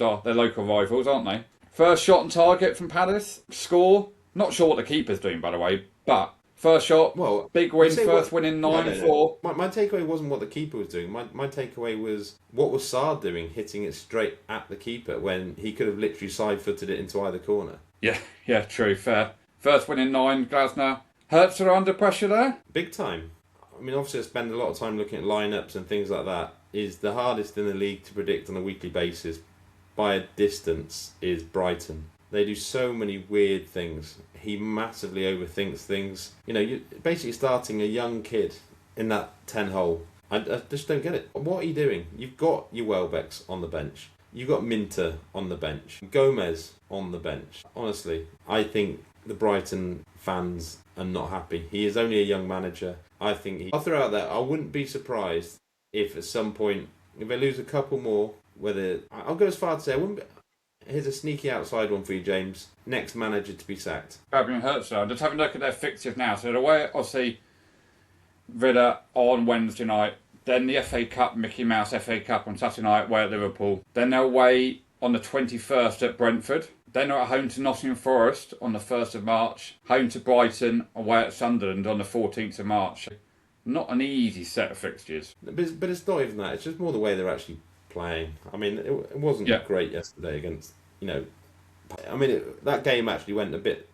rivals, aren't they? First shot on target from Palace. Score. Not sure what the keeper's doing, by the way, but first shot, big win, first win in 9-4. My takeaway wasn't what the keeper was doing. My takeaway was what was Saad doing, hitting it straight at the keeper when he could have literally side-footed it into either corner. Yeah, true, fair. First win in 9, Glasner. Hertz are under pressure there? Big time. Obviously I spend a lot of time looking at lineups and things like that. Is the hardest in the league to predict on a weekly basis by a distance is Brighton. They do so many weird things. He massively overthinks things. You're basically starting a young kid in that 10 hole. I just don't get it. What are you doing? You've got your Welbecks on the bench. You've got Minter on the bench. Gomez on the bench. Honestly, I think the Brighton fans are not happy. He is only a young manager. I'll throw out there, I wouldn't be surprised if at some point, if they lose a couple more, I'll go as far to say, here's a sneaky outside one for you, James. Next manager to be sacked. Fabian Hertz. Just having a look at their fixtures now. So they're away, obviously, Villa on Wednesday night. Then the FA Cup, Mickey Mouse FA Cup on Saturday night, away at Liverpool. Then they're away on the 21st at Brentford. Then they're at home to Nottingham Forest on the 1st of March. Home to Brighton, away at Sunderland on the 14th of March. Not an easy set of fixtures. But it's not even that. It's just more the way they're actually playing. I mean, it wasn't great yesterday against, that game actually went a bit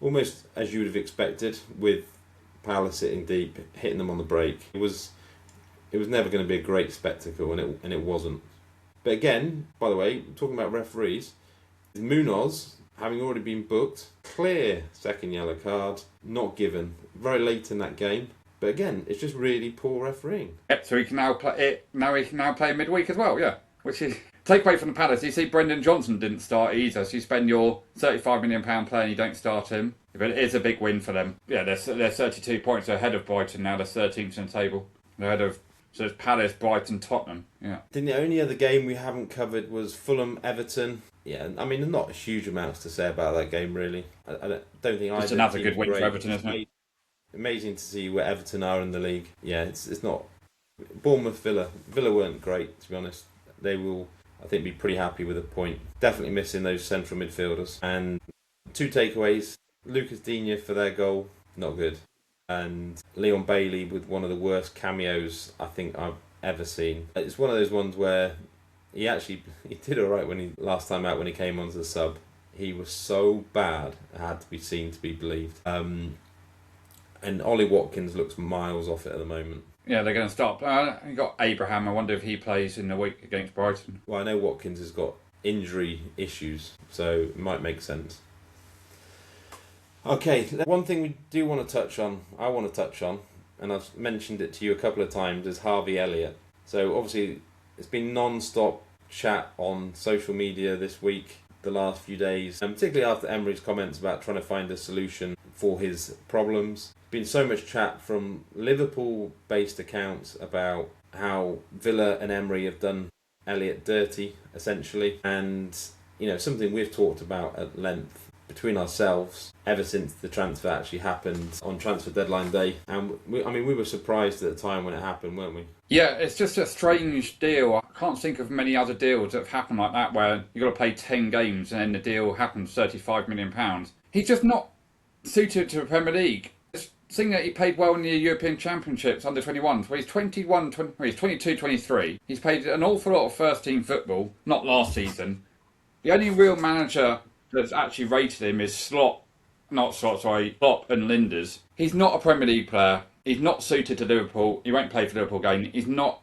almost as you would have expected, with Palace sitting deep, hitting them on the break. It was never going to be a great spectacle, and it wasn't. But again, by the way, talking about referees, Munoz, having already been booked, clear second yellow card, not given, very late in that game. But again, it's just really poor refereeing. Yep, so he can now play it. Now he can play midweek as well. Yeah, which is take away from the Palace. You see, Brendan Johnson didn't start either. So you spend your £35 million player and you don't start him. But it is a big win for them. Yeah, they're 32 points ahead of Brighton now. They're 13th in the table. They're ahead of it's Palace, Brighton, Tottenham. Yeah. I think the only other game we haven't covered was Fulham, Everton. Yeah, I mean, not huge amounts to say about that game really. I don't think it's another good win for Everton, isn't it? Amazing to see where Everton are in the league. Yeah, it's not. Bournemouth, Villa weren't great, to be honest. They will, I think, be pretty happy with a point. Definitely missing those central midfielders. And 2 takeaways. Lucas Digne for their goal, not good. And Leon Bailey with one of the worst cameos I think I've ever seen. It's one of those ones where he did alright last time out when he came onto the sub. He was so bad, it had to be seen to be believed. And Ollie Watkins looks miles off it at the moment. Yeah, they're going to stop. You got Abraham. I wonder if he plays in the week against Brighton. Well, I know Watkins has got injury issues, so it might make sense. Okay, one thing I want to touch on, and I've mentioned it to you a couple of times, is Harvey Elliott. So obviously, it's been non-stop chat on social media this week, the last few days, and particularly after Emery's comments about trying to find a solution for his problems. Been so much chat from Liverpool-based accounts about how Villa and Emery have done Elliott dirty, essentially, and something we've talked about at length between ourselves ever since the transfer actually happened on transfer deadline day. And we were surprised at the time when it happened, weren't we? Yeah, it's just a strange deal. I can't think of many other deals that have happened like that where you've got to play 10 games and then the deal happens £35 million. He's just not suited to the Premier League. Seeing that he played well in the European Championships under 21s, where he's 22, 23. He's played an awful lot of first team football, not last season. The only real manager that's actually rated him is Klopp and Linders. He's not a Premier League player. He's not suited to Liverpool. He won't play for Liverpool again. He's not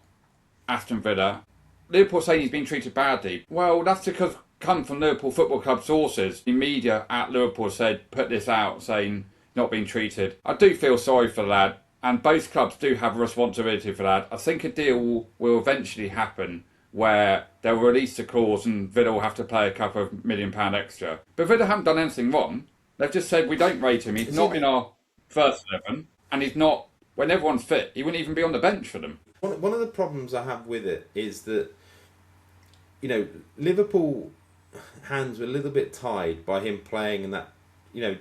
Aston Villa. Liverpool saying he's been treated badly. Well, that's because come from Liverpool Football Club sources. The media at Liverpool put this out saying not being treated. I do feel sorry for the lad, and both clubs do have a responsibility for that. I think a deal will eventually happen where they'll release the clause and Villa will have to pay a couple of £1 million extra. But Villa haven't done anything wrong. They've just said we don't rate him. He's not in our first 11, and he's not, when everyone's fit, he wouldn't even be on the bench for them. One of the problems I have with it is that, Liverpool hands were a little bit tied by him playing in that,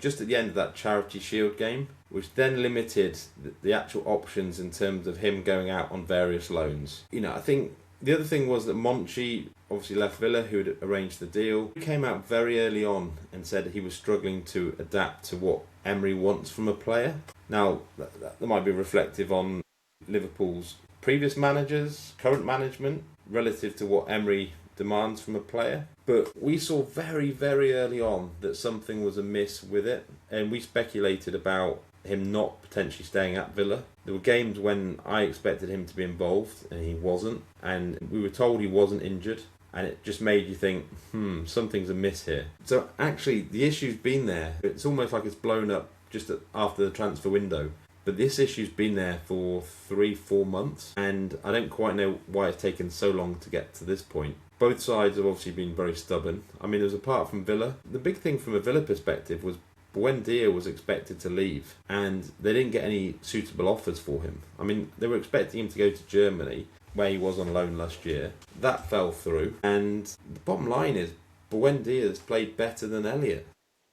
just at the end of that Charity Shield game, which then limited the actual options in terms of him going out on various loans. I think the other thing was that Monchi obviously left Villa, who had arranged the deal. He came out very early on and said he was struggling to adapt to what Emery wants from a player. Now, that might be reflective on Liverpool's previous managers, current management, relative to what Emery demands from a player. But we saw very, very early on that something was amiss with it, and we speculated about him not potentially staying at Villa. There were games when I expected him to be involved and he wasn't, and we were told he wasn't injured, and it just made you think, something's amiss here. So actually the issue's been there. It's almost like it's blown up just after the transfer window, but this issue's been there for 3-4 months, and I don't quite know why it's taken so long to get to this point. Both sides have obviously been very stubborn. I mean, there's apart from Villa, the big thing from a Villa perspective was Buendia was expected to leave, and they didn't get any suitable offers for him. I mean, they were expecting him to go to Germany, where he was on loan last year. That fell through, and the bottom line is Buendia has played better than Elliott,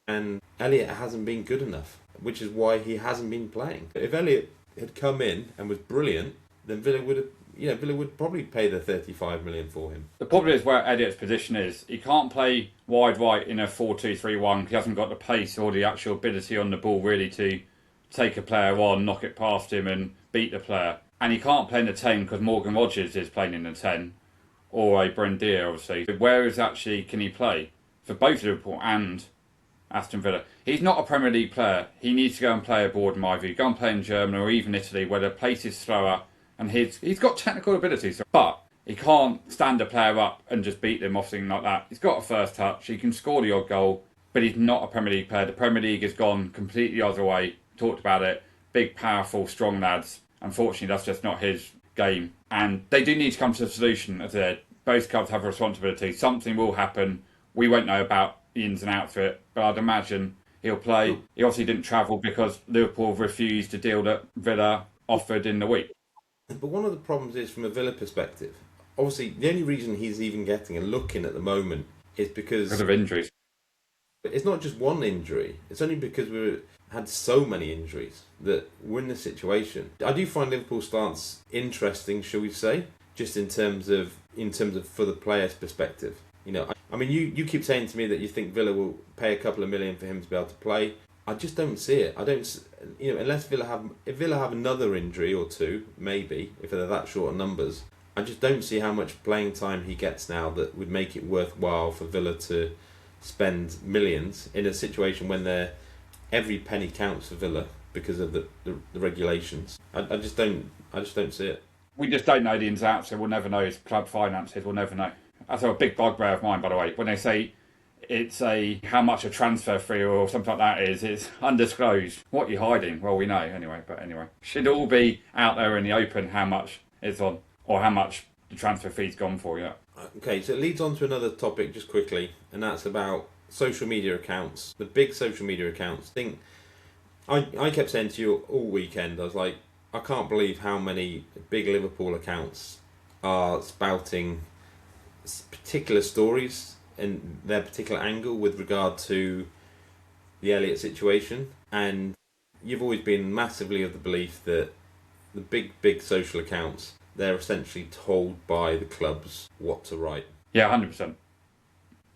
and Elliott hasn't been good enough, which is why he hasn't been playing. If Elliott had come in and was brilliant, then Villa would probably pay the 35 million for him. The problem is where Elliott's position is. He can't play wide right in a 4-2-3-1. He hasn't got the pace or the actual ability on the ball really to take a player on, knock it past him and beat the player. And he can't play in the 10 because Morgan Rogers is playing in the 10. or a Buendia, obviously. Where is actually can he play for both Liverpool and Aston Villa? He's not a Premier League player. He needs to go and play abroad, in my view. Go and play in Germany or even Italy, where the pace is slower, and he's got technical abilities, but he can't stand a player up and just beat them off something like that. He's got a first touch. He can score the odd goal, but he's not a Premier League player. The Premier League has gone completely the other way. Talked about it. Big, powerful, strong lads. Unfortunately, that's just not his game. And they do need to come to a solution. As I said, both clubs have a responsibility. Something will happen. We won't know about the ins and outs of it, but I'd imagine he'll play. He obviously didn't travel because Liverpool refused the deal that Villa offered in the week. But one of the problems is, from a Villa perspective, obviously the only reason he's even getting a look in at the moment is because of injuries. But it's not just one injury. It's only because we've had so many injuries that we're in this situation. I do find Liverpool's stance interesting, shall we say, just in terms of for the player's perspective. You know, I mean, you keep saying to me that you think Villa will pay a couple of million for him to be able to play. I just don't see it. I don't, unless Villa have another injury or two, maybe if they're that short of numbers. I just don't see how much playing time he gets now that would make it worthwhile for Villa to spend millions in a situation when every penny counts for Villa because of the regulations. I just don't see it. We just don't know the ins and outs, so we'll never know his club finances. We'll never know. That's a big bugbear of mine, by the way. When they say it's how much a transfer fee or something like that is, it's undisclosed. What are you hiding? Well, we know anyway. But anyway, should all be out there in the open how much it's on or how much the transfer fee's gone for. Yeah. Okay, so it leads on to another topic just quickly, and that's about social media accounts. The big social media accounts. I kept saying to you all weekend, I was like, I can't believe how many big Liverpool accounts are spouting particular stories and their particular angle with regard to the Elliott situation. And you've always been massively of the belief that the big social accounts, they're essentially told by the clubs what to write. Yeah, 100%.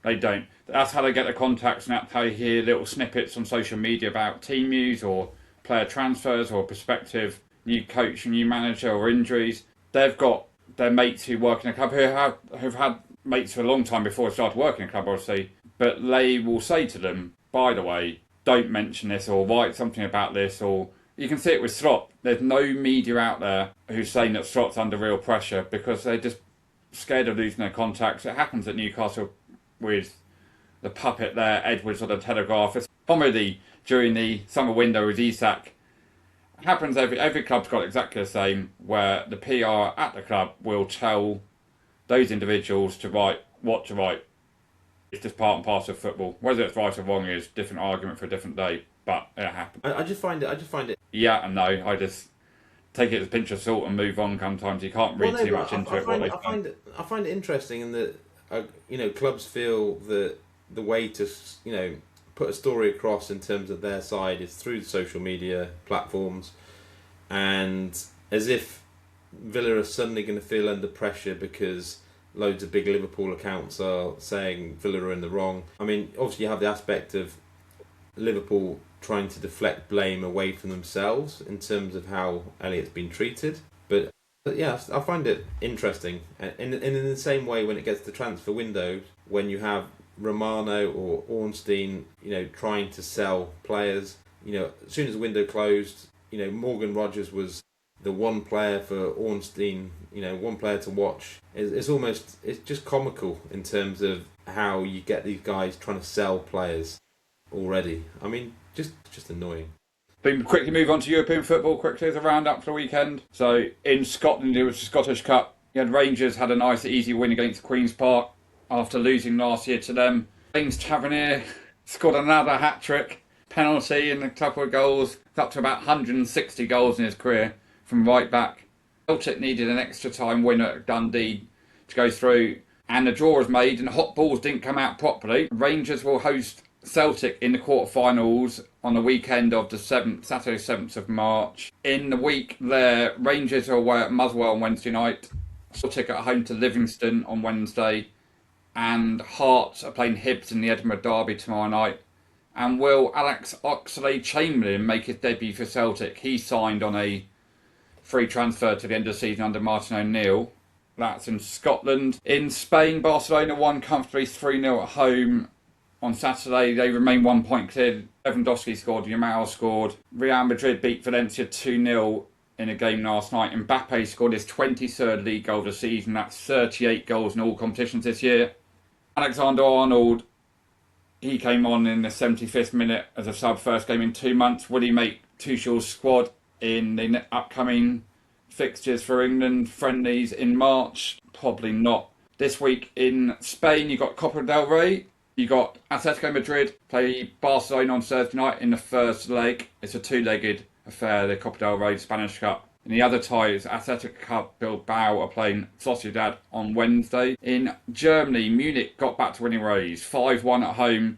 They don't. That's how they get the contacts, and that's how you hear little snippets on social media about team news or player transfers or prospective new coach, new manager or injuries. They've got their mates who work in a club who've had mates for a long time before they started working in a club, obviously, but they will say to them, by the way, don't mention this or write something about this. Or you can see it with Slot. There's no media out there who's saying that Slot's under real pressure because they're just scared of losing their contacts. It happens at Newcastle with the puppet there, Edwards of the Telegraph. It's comedy during the summer window with Isak. It happens every club's got exactly the same, where the PR at the club will tell those individuals to write what to write. It's just part and parcel of football. Whether it's right or wrong is a different argument for a different day, but it happens. I just find it. Yeah and no. I just take it as a pinch of salt and move on. Sometimes you can't read too much into it. I find it interesting in that clubs feel that the way to put a story across in terms of their side is through the social media platforms, and as if Villa are suddenly going to feel under pressure because loads of big Liverpool accounts are saying Villa are in the wrong. I mean, obviously you have the aspect of Liverpool trying to deflect blame away from themselves in terms of how Elliott's been treated. But yeah, I find it interesting. And in the same way, when it gets to transfer window, when you have Romero or Ornstein, trying to sell players, as soon as the window closed, Morgan Rogers was the one player for Ornstein, one player to watch. It's just comical in terms of how you get these guys trying to sell players already. I mean, just annoying. Then quickly move on to European football quickly as a roundup for the weekend. So in Scotland, it was the Scottish Cup. You had Rangers had a nice easy win against Queen's Park after losing last year to them. James Tavernier scored another hat-trick, penalty and a couple of goals. It's up to about 160 goals in his career from right back. Celtic needed an extra time winner at Dundee to go through, and the draw was made and hot balls didn't come out properly. Rangers will host Celtic in the quarterfinals on the weekend of the Saturday 7th of March. In the week there, Rangers are away at Muswell on Wednesday night, Celtic at home to Livingston on Wednesday, and Hearts are playing Hibs in the Edinburgh Derby tomorrow night. And will Alex Oxlade-Chamberlain make his debut for Celtic? He signed on a free transfer to the end of the season under Martin O'Neill. That's in Scotland. In Spain, Barcelona won comfortably 3-0 at home on Saturday. They remain 1 point clear. Lewandowski scored, Romero scored. Real Madrid beat Valencia 2-0 in a game last night. Mbappe scored his 23rd league goal of the season. That's 38 goals in all competitions this year. Alexander-Arnold, he came on in the 75th minute as a sub, first game in 2 months. Will he make Tuchel's squad in the upcoming fixtures for England friendlies in March? Probably not. This week in Spain, you got Copa del Rey. You got Atletico Madrid play Barcelona on Thursday night in the first leg. It's a two-legged affair, the Copa del Rey Spanish Cup. And the other tie is Athletic Cup Bilbao are playing Sociedad on Wednesday. In Germany, Munich got back to winning ways. 5-1 at home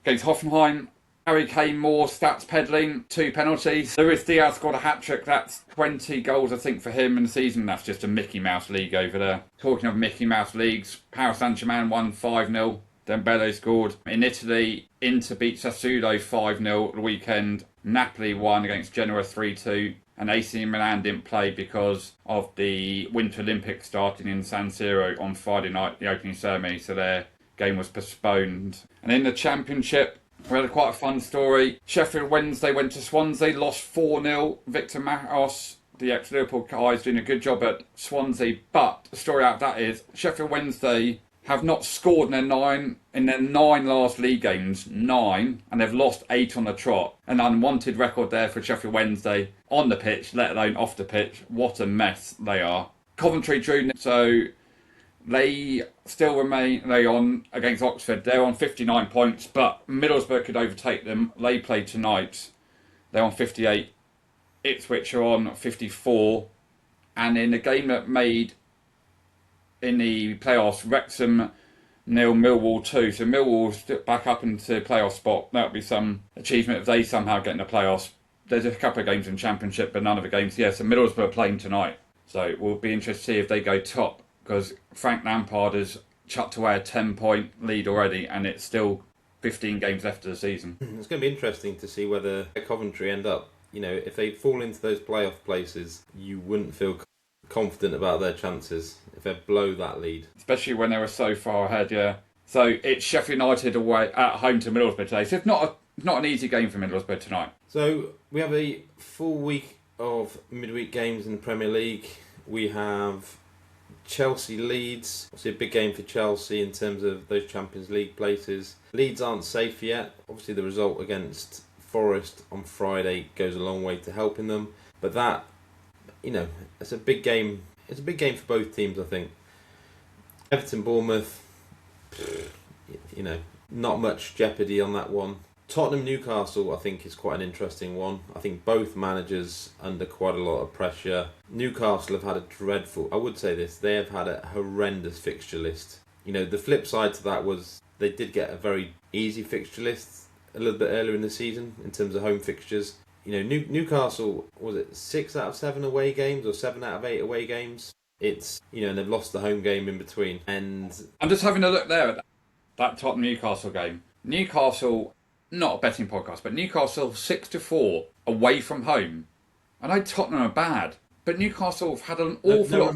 against Hoffenheim. Harry Kane more stats peddling, 2 penalties. Luis Diaz scored a hat-trick. That's 20 goals, I think, for him in the season. That's just a Mickey Mouse league over there. Talking of Mickey Mouse leagues, Paris Saint-Germain won 5-0. Dembele scored. In Italy, Inter beat Sassuolo 5-0 at the weekend. Napoli won against Genoa 3-2. And AC Milan didn't play because of the Winter Olympics starting in San Siro on Friday night, the opening ceremony, so their game was postponed. And in the Championship, we had quite a fun story. Sheffield Wednesday went to Swansea, lost 4-0. Victor Matos, the ex-Liverpool guy, is doing a good job at Swansea. But the story out of that is Sheffield Wednesday have not scored in their 9 last league games, 9, and they've lost 8 on the trot. An unwanted record there for Sheffield Wednesday on the pitch, let alone off the pitch. What a mess they are. Coventry drew, so they still remain on against Oxford. They're on 59 points, but Middlesbrough could overtake them. They play tonight. They're on 58. Ipswich are on 54. And in a game that made in the playoffs, Wrexham 0, Millwall 2. So Millwall's back up into the playoff spot. That would be some achievement if they somehow get in the playoffs. There's a couple of games in the Championship, but none of the games. Yeah, so Middlesbrough are playing tonight. So it will be interesting to see if they go top, because Frank Lampard has chucked away a 10-point lead already, and it's still 15 games left of the season. It's going to be interesting to see whether Coventry end up, if they fall into those playoff places, you wouldn't feel confident about their chances if they blow that lead. Especially when they were so far ahead, yeah. So it's Sheffield United away at home to Middlesbrough today. So it's not an easy game for Middlesbrough tonight. So we have a full week of midweek games in the Premier League. We have Chelsea Leeds. Obviously a big game for Chelsea in terms of those Champions League places. Leeds aren't safe yet. Obviously the result against Forest on Friday goes a long way to helping them. But that, it's a big game. It's a big game for both teams, I think. Everton Bournemouth, not much jeopardy on that one. Tottenham Newcastle, I think, is quite an interesting one. I think both managers under quite a lot of pressure. Newcastle have had a dreadful, I would say this, they have had a horrendous fixture list. The flip side to that was they did get a very easy fixture list a little bit earlier in the season in terms of home fixtures. Newcastle, was it 6 out of 7 away games or 7 out of 8 away games? It's, and they've lost the home game in between. And I'm just having a look there at that Tottenham Newcastle game. Newcastle, not a betting podcast, but Newcastle 6-4 away from home. I know Tottenham are bad, but Newcastle have had an awful lot of...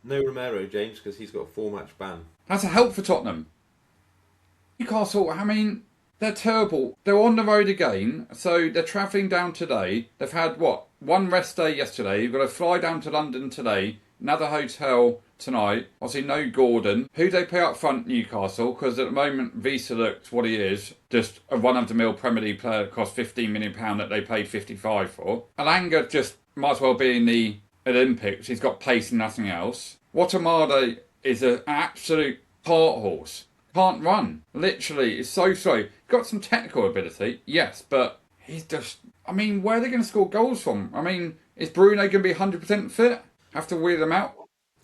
No Romero, James, because he's got a 4-match ban. That's a help for Tottenham. Newcastle, they're terrible. They're on the road again, so they're travelling down today. They've had, one rest day yesterday. You've got to fly down to London today, another hotel tonight. Obviously, no Gordon. Who they play up front, Newcastle? Because at the moment, Visa looks what he is. Just a run-of-the-mill Premier League player that cost £15 million that they paid 55 for. Alanga just might as well be in the Olympics. He's got pace and nothing else. Watanabe is an absolute cart horse. Can't run. Literally, it's so slow. Got some technical ability, yes, but he's just... where are they going to score goals from? Is Bruno going to be 100% fit? Have to wear them out?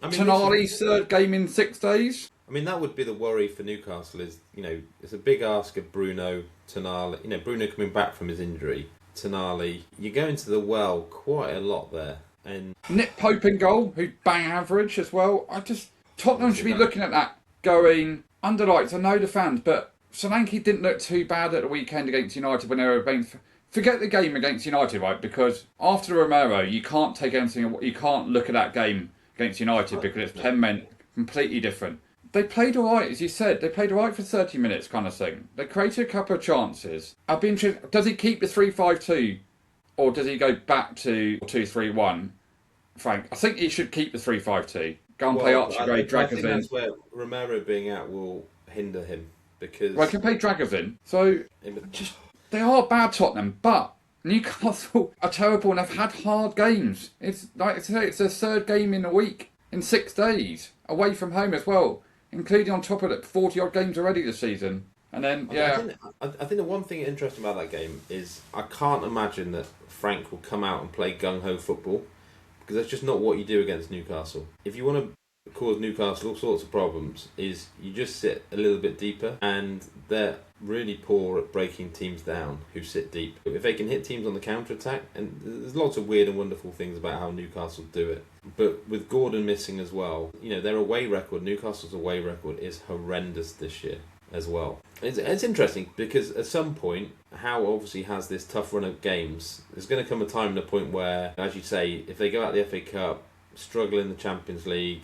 Tonali's third game in 6 days? That would be the worry for Newcastle is, it's a big ask of Bruno, Tonali. Bruno coming back from his injury. Tonali, you're going to the well quite a lot there. And Nick Pope in goal, who's bang average as well. Tottenham should be looking at that going... Under lights, I know the fans, but Solanke didn't look too bad at the weekend against United when they were playing. Forget the game against United, right? Because after Romero, you can't take anything. You can't look at that game against United because it's 10 men, completely different. They played all right, as you said. They played all right for 30 minutes, kind of thing. They created a couple of chances. I'd be interested. Does he keep the 3-5-2, or does he go back to 2-3-1? Frank, I think he should keep the 3-5-2. Go and play Archie Gray, drag us in. I think that's where Romero being out will hinder him because. Well, he can play draggers in. So they are bad, Tottenham, but Newcastle are terrible and have had hard games. It's like I say, it's their third game in a week in 6 days away from home as well, including on top of it 40-odd games already this season. And then, I think the one thing interesting about that game is I can't imagine that Frank will come out and play gung-ho football because that's just not what you do against Newcastle. If you want to cause Newcastle all sorts of problems, is you just sit a little bit deeper, and they're really poor at breaking teams down who sit deep. If they can hit teams on the counter-attack, and there's lots of weird and wonderful things about how Newcastle do it, but with Gordon missing as well, their away record, Newcastle's away record is horrendous this year as well. It's interesting because at some point, Howe obviously has this tough run of games. There's going to come a time and a point where, as you say, if they go out the FA Cup, struggle in the Champions League,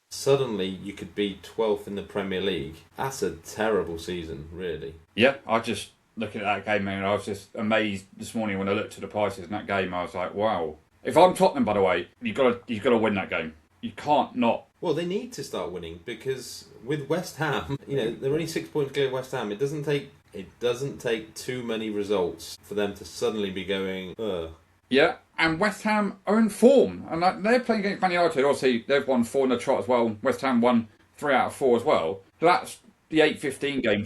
suddenly you could be 12th in the Premier League. That's a terrible season, really. Yeah, I just looking at that game and I was just amazed this morning when I looked at the prices in that game. I was like, wow. If I'm Tottenham, by the way, you've got to win that game. You can't not. Well, they need to start winning because with West Ham, they're only 6 points clear of West Ham. It doesn't take too many results for them to suddenly be going, ugh. Yeah, and West Ham are in form. And they're playing against Man United. Obviously, they've won 4 in the trot as well. West Ham won 3 out of 4 as well. So that's the 8-15 game.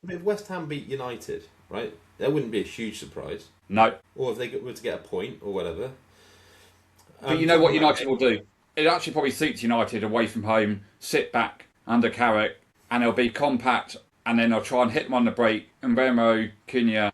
If West Ham beat United, right, that wouldn't be a huge surprise. No. Or if they were to get a point or whatever. But you know what United will do? It actually probably suits United away from home, sit back under Carrick, and they'll be compact, and then they'll try and hit them on the break. And Romero, Cunha.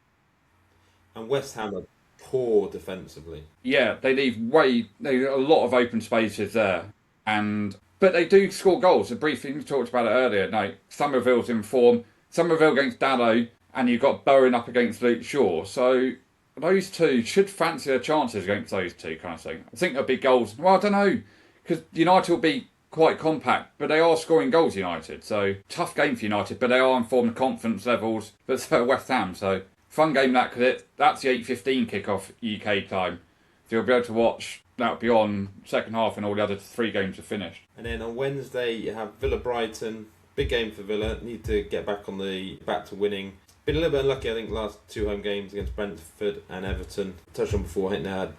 And West Ham are poor defensively. Yeah, they leave a lot of open spaces there. But they do score goals. Briefly, we talked about it earlier. No, Somerville's in form. Somerville against Dallow, and you've got Bowen up against Luke Shaw. So those two should fancy their chances against those two, kind of thing. I think there'll be goals. Well, I don't know, because United will be quite compact, but they are scoring goals, United. So tough game for United, but they are on form confidence levels. But so West Ham, so fun game that, because that's the 8:15 kickoff UK time. So you'll be able to watch. That'll be on second half, and all the other 3 games are finished. And then on Wednesday you have Villa Brighton. Big game for Villa. Need to get back to winning. Been a little bit unlucky, I think, last 2 home games against Brentford and Everton. Touched on before, I think they had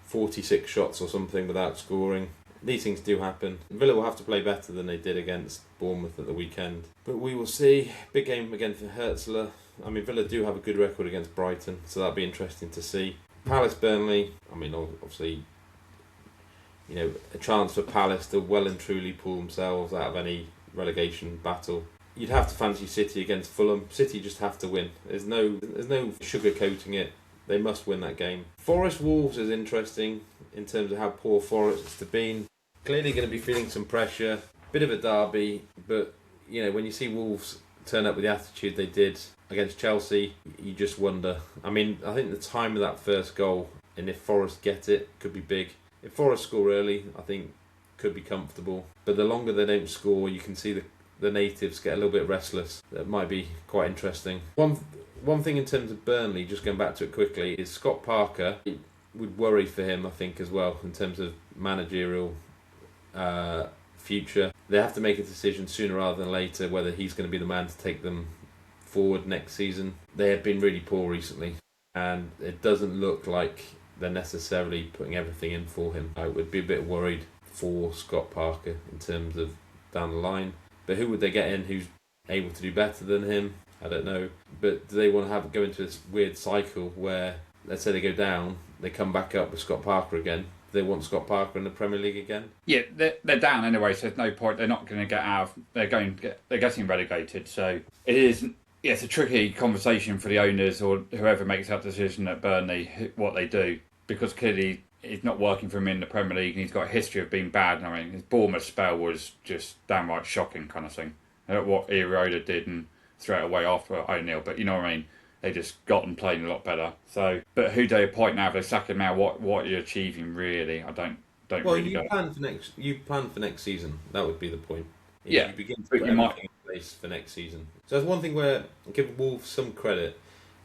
46 shots or something without scoring. These things do happen. Villa will have to play better than they did against Bournemouth at the weekend. But we will see. Big game again for Hertzler. I mean, Villa do have a good record against Brighton, so that'll be interesting to see. Palace Burnley, I mean, obviously, a chance for Palace to well and truly pull themselves out of any relegation battle. You'd have to fancy City against Fulham. City just have to win. There's no sugarcoating it. They must win that game. Forest Wolves is interesting in terms of how poor Forest have been. Clearly going to be feeling some pressure. Bit of a derby, but when you see Wolves turn up with the attitude they did against Chelsea, you just wonder. I mean, I think the time of that first goal, and if Forest get it, could be big. If Forest score early, I think could be comfortable. But the longer they don't score, you can see the natives get a little bit restless. That might be quite interesting. One thing in terms of Burnley, just going back to it quickly, is Scott Parker. It would worry for him, I think, as well, in terms of managerial future. They have to make a decision sooner rather than later whether he's going to be the man to take them forward next season. They have been really poor recently, and it doesn't look like they're necessarily putting everything in for him. I would be a bit worried for Scott Parker in terms of down the line. But who would they get in who's able to do better than him? I don't know. But do they want to go into this weird cycle where, let's say they go down, they come back up with Scott Parker again? Do they want Scott Parker in the Premier League again? Yeah, they're down anyway, so there's no point. They're not going to get out. They're getting relegated. So it is. Yeah, it's a tricky conversation for the owners or whoever makes that decision at Burnley, what they do, because clearly it's not working for him in the Premier League, and he's got a history of being bad. I mean, his Bournemouth spell was just downright shocking, kind of thing. What Iraola did and threw it away after O'Neill, but you know what I mean. They just got them playing a lot better. So, but who do they appoint now? If they sack him now, what are you achieving really? I don't don't Well, really go. you plan for next season. That would be the point. Yeah, You begin to but put you might. everything in place for next season. So that's one thing where I give Wolves some credit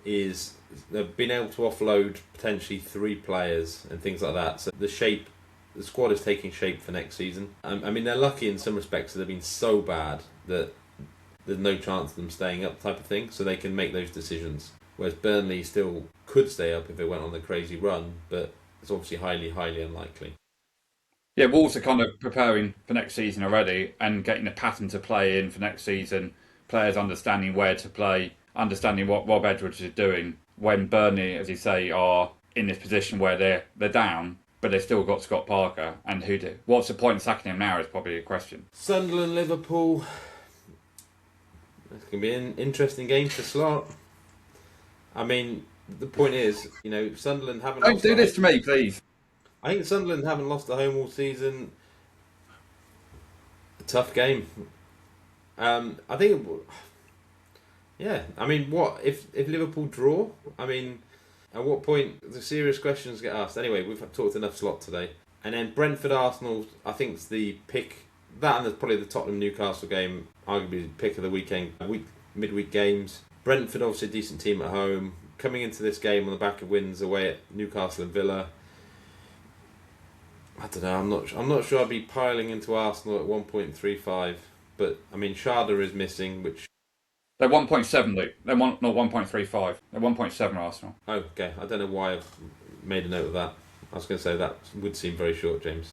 is they've been able to offload potentially 3 players and things like that. So the squad is taking shape for next season. I mean, they're lucky in some respects that they've been so bad that there's no chance of them staying up type of thing, so they can make those decisions. Whereas Burnley still could stay up if they went on a crazy run, but it's obviously highly, highly unlikely. Yeah, Wolves are kind of preparing for next season already and getting a pattern to play in for next season. Players understanding where to play, understanding what Rob Edwards is doing. When Burnley, as you say, are in this position where they're down, but they've still got Scott Parker, and what's the point in sacking him now is probably a question. Sunderland, Liverpool. It's going to be an interesting game to slot. I mean, the point is, Sunderland haven't. Don't do this to me, please. I think Sunderland haven't lost at home all season. A tough game. I think. Yeah, I mean, what if Liverpool draw? I mean, at what point the serious questions get asked? Anyway, we've talked enough slot today, and then Brentford Arsenal. I think it's the pick. That and there's probably the Tottenham Newcastle game, arguably the pick of the midweek games. Brentford obviously a decent team at home. Coming into this game on the back of wins away at Newcastle and Villa. I don't know. I'm not sure I'd be piling into Arsenal at 1.35, but I mean Schade is missing, which They're 1.7, Luke. They're not 1.35. They're 1.7 Arsenal. Oh, okay. I don't know why I've made a note of that. I was going to say that would seem very short, James.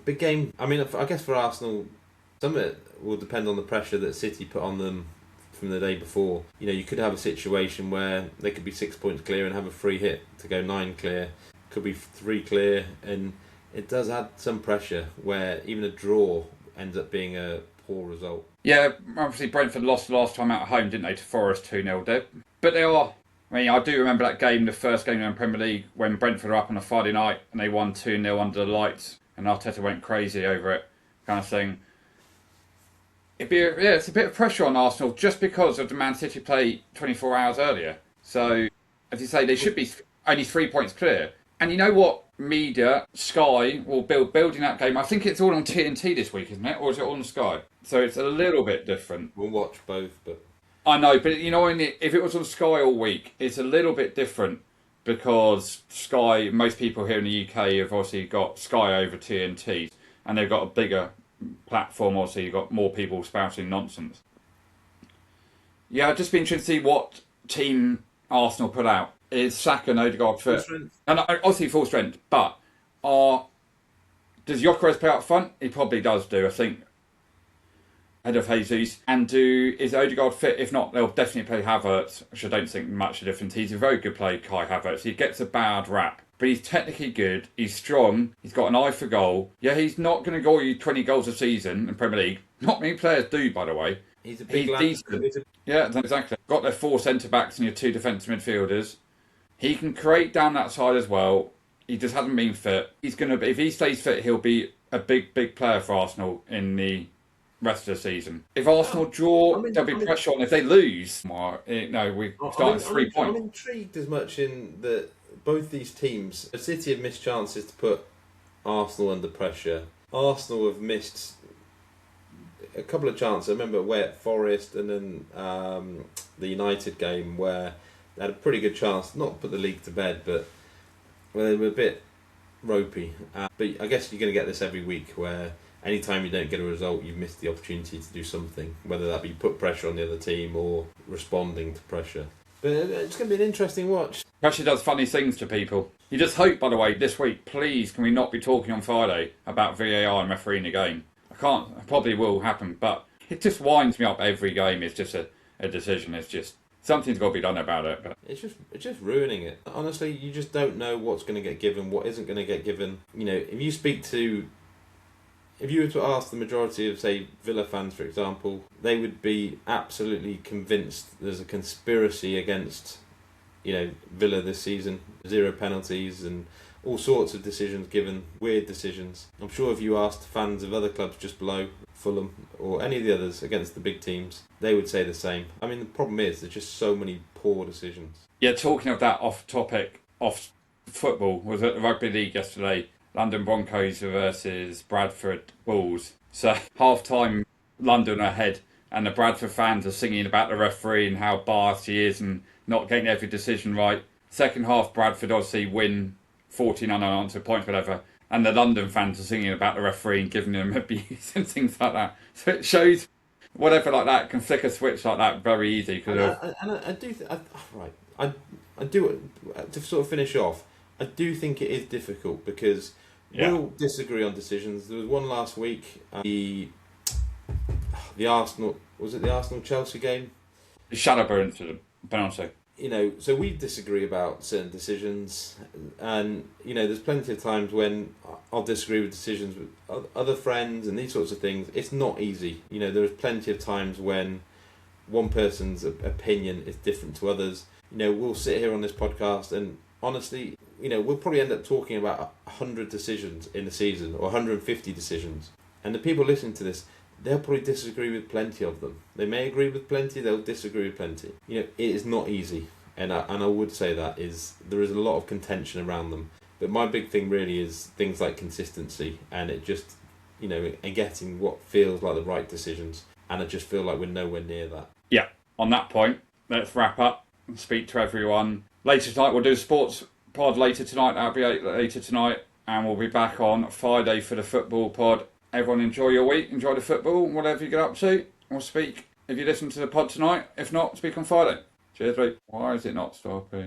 Big game. I mean, I guess for Arsenal, some of it will depend on the pressure that City put on them from the day before. You could have a situation where they could be 6 points clear and have a free hit to go 9 clear. Could be 3 clear, and it does add some pressure where even a draw ends up being a poor result. Yeah, obviously Brentford lost the last time out at home, didn't they, to Forest 2-0. But they are. I mean, I do remember that game, the first game in the Premier League, when Brentford were up on a Friday night and they won 2-0 under the lights, and Arteta went crazy over it, kind of thing. It's a bit of pressure on Arsenal just because of the Man City play 24 hours earlier. So, as you say, they should be only 3 points clear. And you know what? Media, Sky, will building that game. I think it's all on TNT this week, isn't it? Or is it on Sky? So it's a little bit different. We'll watch both, but... I know, but if it was on Sky all week, it's a little bit different because Sky, most people here in the UK have obviously got Sky over TNT, and they've got a bigger platform, obviously you've got more people spouting nonsense. Yeah, I'd just be interested to see what team Arsenal put out. Is Saka and Odegaard fit? And obviously full strength, but does Gyökeres play up front? He probably does do, I think, ahead of Jesus. And is Odegaard fit? If not, they'll definitely play Havertz, which I don't think much of a difference. He's a very good player, Kai Havertz. He gets a bad rap, but he's technically good. He's strong. He's got an eye for goal. Yeah, he's not going to goal you 20 goals a season in Premier League. Not many players do, by the way. He's decent. Yeah, exactly. Got their 4 centre-backs and your 2 defensive midfielders. He can create down that side as well. He just hasn't been fit. He's going to be, if he stays fit, he'll be a big player for Arsenal in the rest of the season. If Arsenal draw, there'll be pressure on. If they lose, we start at 3 points. I'm intrigued as much in that both these teams, City have missed chances to put Arsenal under pressure. Arsenal have missed a couple of chances. I remember away at Forest and then the United game where they had a pretty good chance, not to put the league to bed, but they were a bit ropey. But I guess you're going to get this every week where anytime you don't get a result, you've missed the opportunity to do something, whether that be put pressure on the other team or responding to pressure. But it's going to be an interesting watch. Pressure does funny things to people. You just hope, by the way, this week, please, can we not be talking on Friday about VAR and refereeing the game? I can't. It probably will happen, but it just winds me up every game. It's just a decision. It's just... something's got to be done about it. But It's just ruining it. Honestly, you just don't know what's going to get given, what isn't going to get given. If you were to ask the majority of, say, Villa fans, for example, they would be absolutely convinced there's a conspiracy against, Villa this season. 0 penalties and all sorts of decisions given, weird decisions. I'm sure if you asked fans of other clubs just below, Fulham or any of the others against the big teams, they would say the same. I mean, the problem is there's just so many poor decisions. yeah, talking of that off topic, off football, was at the Rugby League yesterday, London Broncos versus Bradford Bulls. So half time, London are ahead, and the Bradford fans are singing about the referee and how biased he is and not getting every decision right. Second half, Bradford obviously win 14 unanswered points, whatever, and the London fans are singing about the referee and giving him abuse and things like that. So it shows whatever like that can flick a switch like that very easy. I do. Right. I do. To sort of finish off, I do think it is difficult because we'll disagree on decisions. There was one last week. The Arsenal, was it the Arsenal Chelsea game? The Shadowburn incident, penalty. So we disagree about certain decisions, and there's plenty of times when I'll disagree with decisions with other friends and these sorts of things. It's not easy. There's plenty of times when one person's opinion is different to others. We'll sit here on this podcast and honestly, we'll probably end up talking about 100 decisions in a season or 150 decisions, and the people listening to this, they'll probably disagree with plenty of them. They may agree with plenty, they'll disagree with plenty. It is not easy, and I would say that there is a lot of contention around them. But my big thing really is things like consistency, and it just, and getting what feels like the right decisions. And I just feel like we're nowhere near that. Yeah, on that point, let's wrap up and speak to everyone. Later tonight, we'll do a sports pod later tonight. That'll be later tonight, and we'll be back on Friday for the football pod. Everyone enjoy your week, enjoy the football, whatever you get up to. We'll speak if you listen to the pod tonight. If not, speak on Friday. Cheers, mate. Why is it not stopping?